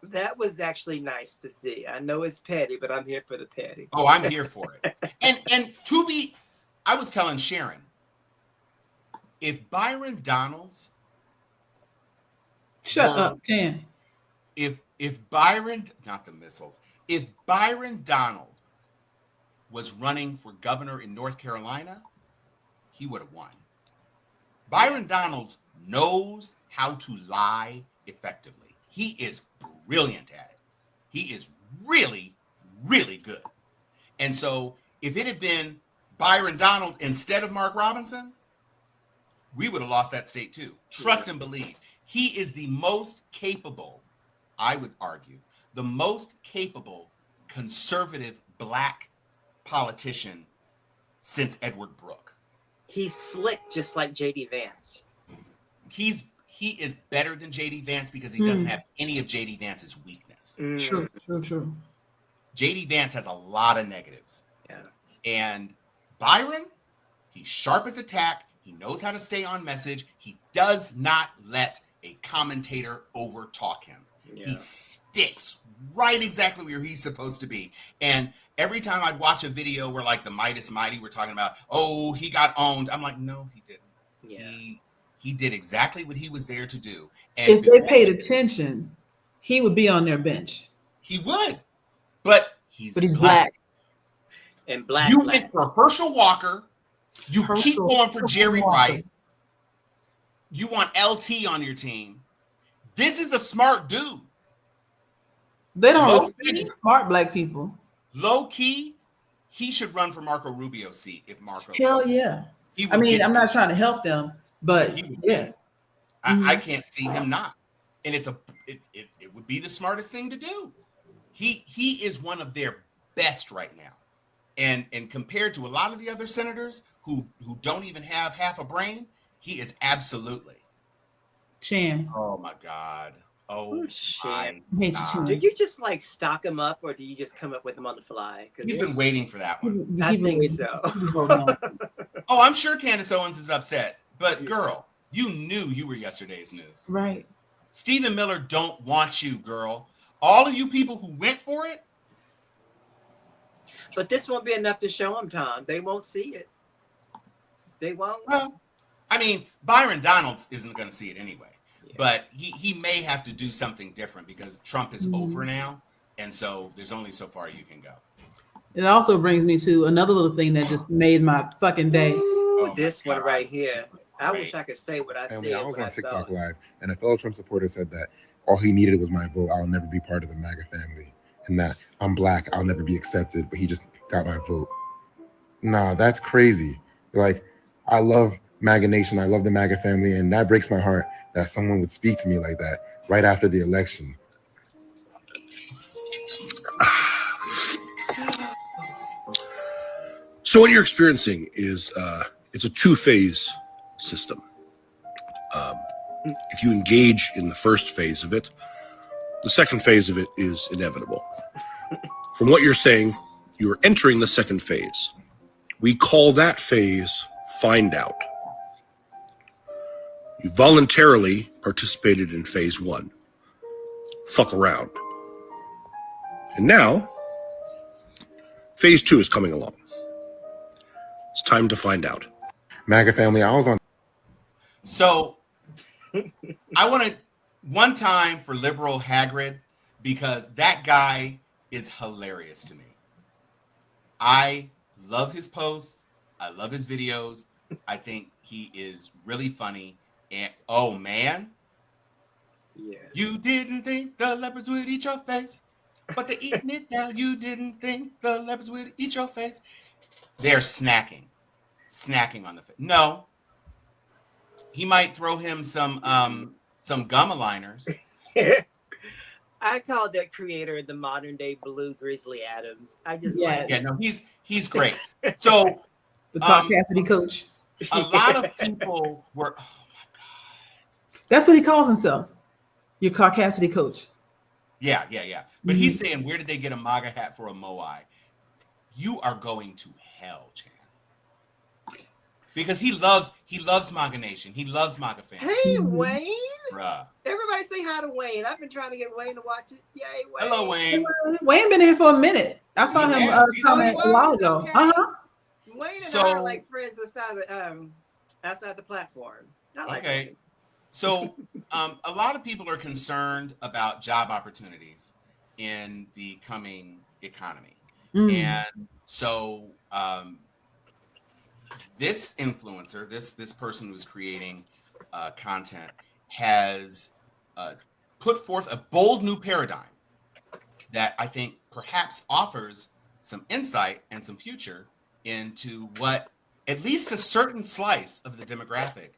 D: That was actually nice to see. I know it's petty, but I'm here for the petty.
B: Oh, I'm here for it. And I was telling Sharon, if Byron Donalds
C: Shut up, Chan.
B: If Byron, not the missiles, if Byron Donald was running for governor in North Carolina, he would have won. Byron Donalds knows how to lie effectively. He is brilliant at it. He is really, really good. And so if it had been Byron Donald instead of Mark Robinson, we would have lost that state too. Trust and believe. He is the most capable, I would argue, the most capable conservative black politician since Edward Brooke.
D: He's slick, just like J.D. Vance.
B: He is better than J.D. Vance because he doesn't have any of J.D. Vance's weakness.
C: True.
B: J.D. Vance has a lot of negatives.
D: Yeah.
B: And Byron, he's sharp as a tack. He knows how to stay on message. He does not let a commentator overtalk him. Yeah. He sticks right exactly where he's supposed to be. And every time I'd watch a video where like the Midas Mighty were talking about, oh, he got owned. I'm like, no, he didn't. Yeah. He did exactly what he was there to do. And
C: if they paid attention, he would be on their bench.
B: He would. But he's
C: black.
D: And black.
B: You went for Herschel Walker. You keep going for Jerry Rice. You want LT on your team. This is a smart dude.
C: They don't respect smart black people.
B: Low key, he should run for Marco Rubio's seat if Marco.
C: Hell yeah. I mean, I'm not trying to help them, but yeah.
B: I can't see him not. And it would be the smartest thing to do. He is one of their best right now. And compared to a lot of the other senators who don't even have half a brain, he is absolutely.
C: Chan.
B: Oh my God. Oh
D: shit.
B: Do
D: you just like stock him up, or do you just come up with him on the fly?
B: He's been waiting for that one.
D: I think so.
B: Oh, I'm sure Candace Owens is upset. But girl, you knew you were yesterday's news.
C: Right.
B: Stephen Miller don't want you, girl. All of you people who went for it.
D: But this won't be enough to show them, Tom. They won't see it. They won't.
B: Well, I mean, Byron Donalds isn't going to see it anyway. Yeah. But he may have to do something different because Trump is over now. And so there's only so far you can go.
C: It also brings me to another little thing that just made my fucking day.
D: Ooh, this one right here. I wish I could say what I said.
E: I was on TikTok Live, and a fellow Trump supporter said that all he needed was my vote. I'll never be part of the MAGA family. And that I'm black, I'll never be accepted, but he just got my vote. Nah, that's crazy. Like, I love MAGA Nation, I love the MAGA family, and that breaks my heart that someone would speak to me like that right after the election.
F: So what you're experiencing is it's a two-phase system. If you engage in the first phase of it, the second phase of it is inevitable. From what you're saying, you are entering the second phase. We call that phase find out. You voluntarily participated in phase one. Fuck around. And now, phase two is coming along. It's time to find out.
E: MAGA family, I was on.
B: So, I want to one time for liberal Hagrid because that guy is hilarious to me. I love his posts. I love his videos. I think he is really funny. And oh man,
D: yeah.
B: You didn't think the leopards would eat your face, but they're eating it now. You didn't think the leopards would eat your face. they're snacking on the. No, he might throw him some gum aligners.
D: I call that creator the modern day Blue Grizzly Adams. I just
C: Yes.
D: like
B: Yeah, no, he's great. So
C: The Cassidy coach.
B: a lot of people were. Oh my god.
C: That's what he calls himself. Your Cassidy coach.
B: Yeah. But he's saying, where did they get a MAGA hat for a Moai? You are going to hell, Chan. Because he loves MAGA Nation. He loves MAGA family.
D: Hey, Wayne.
B: Bruh.
D: Everybody say hi to Wayne. I've been trying to get Wayne to watch it. Yay, Wayne.
B: Hello, Wayne.
C: Wayne been here for a minute. I saw him comment a while ago.
D: Okay. Wayne and I are like friends outside the platform. I like Wayne.
B: So a lot of people are concerned about job opportunities in the coming economy. And so this influencer, this person who's creating content, has put forth a bold new paradigm that I think perhaps offers some insight and some future into what at least a certain slice of the demographic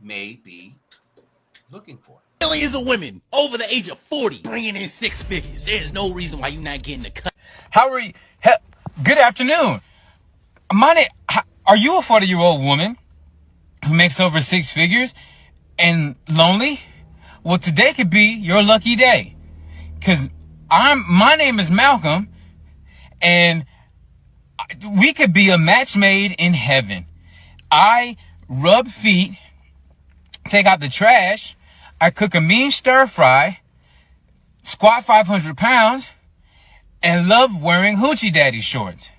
B: may be looking for.
G: Millions of women over the age of 40 bringing in 6 figures. There's no reason why you're not getting the cut.
H: How are you? Good afternoon. Are you a 40-year-old woman who makes over 6 figures and lonely? Well, today could be your lucky day. Cause my name is Malcolm, and we could be a match made in heaven. I rub feet, take out the trash, I cook a mean stir fry, squat 500 pounds, and love wearing hoochie daddy shorts.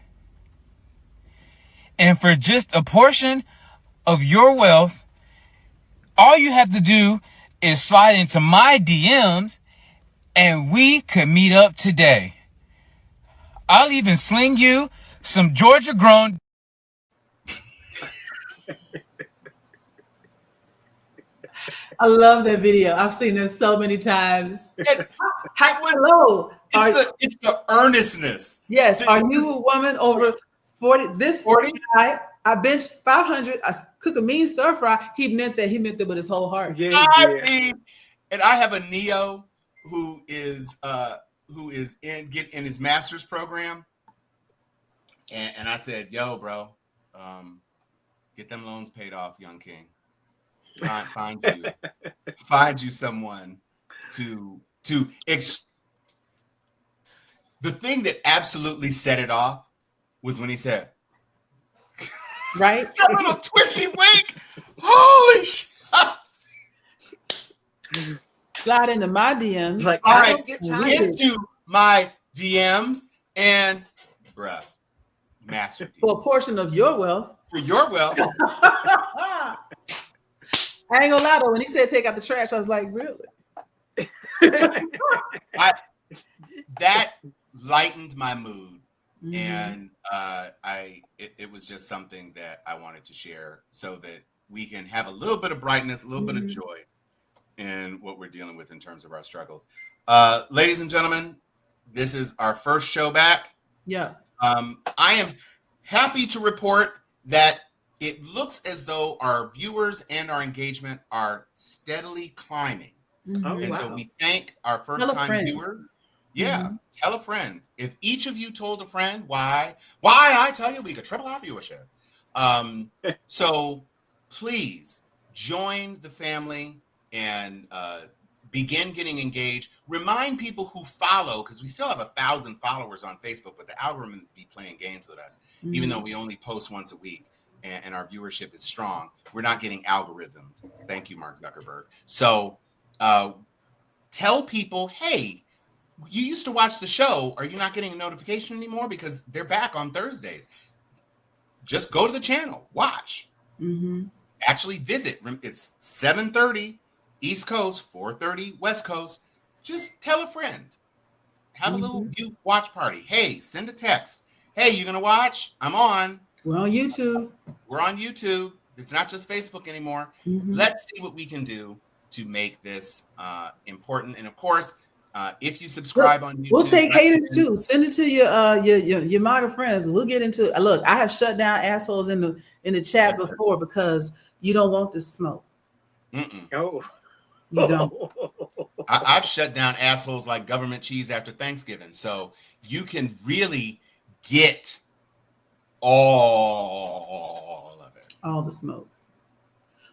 H: And for just a portion of your wealth, all you have to do is slide into my DMs and we could meet up today. I'll even sling you some Georgia grown.
C: I love that video. I've seen this so many times. Hello.
B: It's the earnestness.
C: Yes. Are you a woman over 40? This 40? I bench 500. I cook a mean stir fry. He meant that. He meant that with his whole heart.
B: Yeah. And I have a Neo who is in his master's program, and I said, "Yo, bro, get them loans paid off, young king. Find you someone to the thing that absolutely set it off was when he said,
C: right?
B: That little twitchy wink. Holy shit.
C: Slide into my DMs.
B: Like, all right, into my DMs and bruh, masterpiece.
C: For a portion of your wealth.
B: For your wealth.
C: I ain't gonna lie though, when he said take out the trash, I was like, really?
B: That lightened my mood. And it was just something that I wanted to share so that we can have a little bit of brightness, a little bit of joy in what we're dealing with in terms of our struggles. Ladies and gentlemen, this is our first show back.
C: Yeah.
B: I am happy to report that it looks as though our viewers and our engagement are steadily climbing. So we thank our first-time viewers. Yeah, tell a friend. If each of you told a friend, why I tell you we could triple our viewership. So please join the family and begin getting engaged. Remind people who follow, because we still have 1,000 followers on Facebook, but the algorithm be playing games with us, even though we only post once a week and our viewership is strong. We're not getting algorithmed. Thank you, Mark Zuckerberg. So tell people, hey, you used to watch the show. Are you not getting a notification anymore? Because they're back on Thursdays. Just go to the channel, watch. Actually visit. It's 7:30 East Coast, 4:30 West Coast. Just tell a friend. Have a little watch party. Hey, send a text. Hey, you gonna watch? I'm on.
C: We're on YouTube.
B: We're on YouTube. It's not just Facebook anymore. Let's see what we can do to make this important. And of course, If you subscribe on YouTube,
C: we'll take haters too. Send it to your MAGA friends. We'll get into it. Look, I have shut down assholes in the chat before because you don't want this smoke.
D: Oh,
C: You don't.
B: I've shut down assholes like government cheese after Thanksgiving. So you can really get all of it.
C: All the smoke.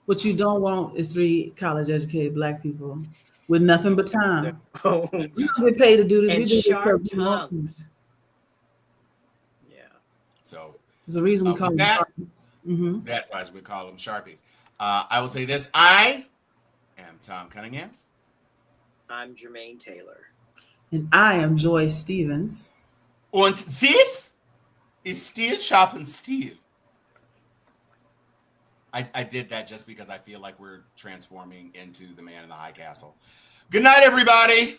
C: What you don't want is 3 college-educated Black people with nothing but time.
D: Oh.
C: We don't get paid to do this.
D: And
C: We do this
D: sharp
C: because we want to.
D: tongues. Yeah.
B: So
C: There's a reason we call them
B: that,
C: Sharpies. Mm-hmm.
B: that's why we call them Sharpies. I will say this. I am Tom Cunningham.
D: I'm Jermaine Taylor.
C: And I am Joy Stevens.
B: Und this is Steel Sharpen Steel. I did that just because I feel like we're transforming into the man in the high castle. Good night, everybody.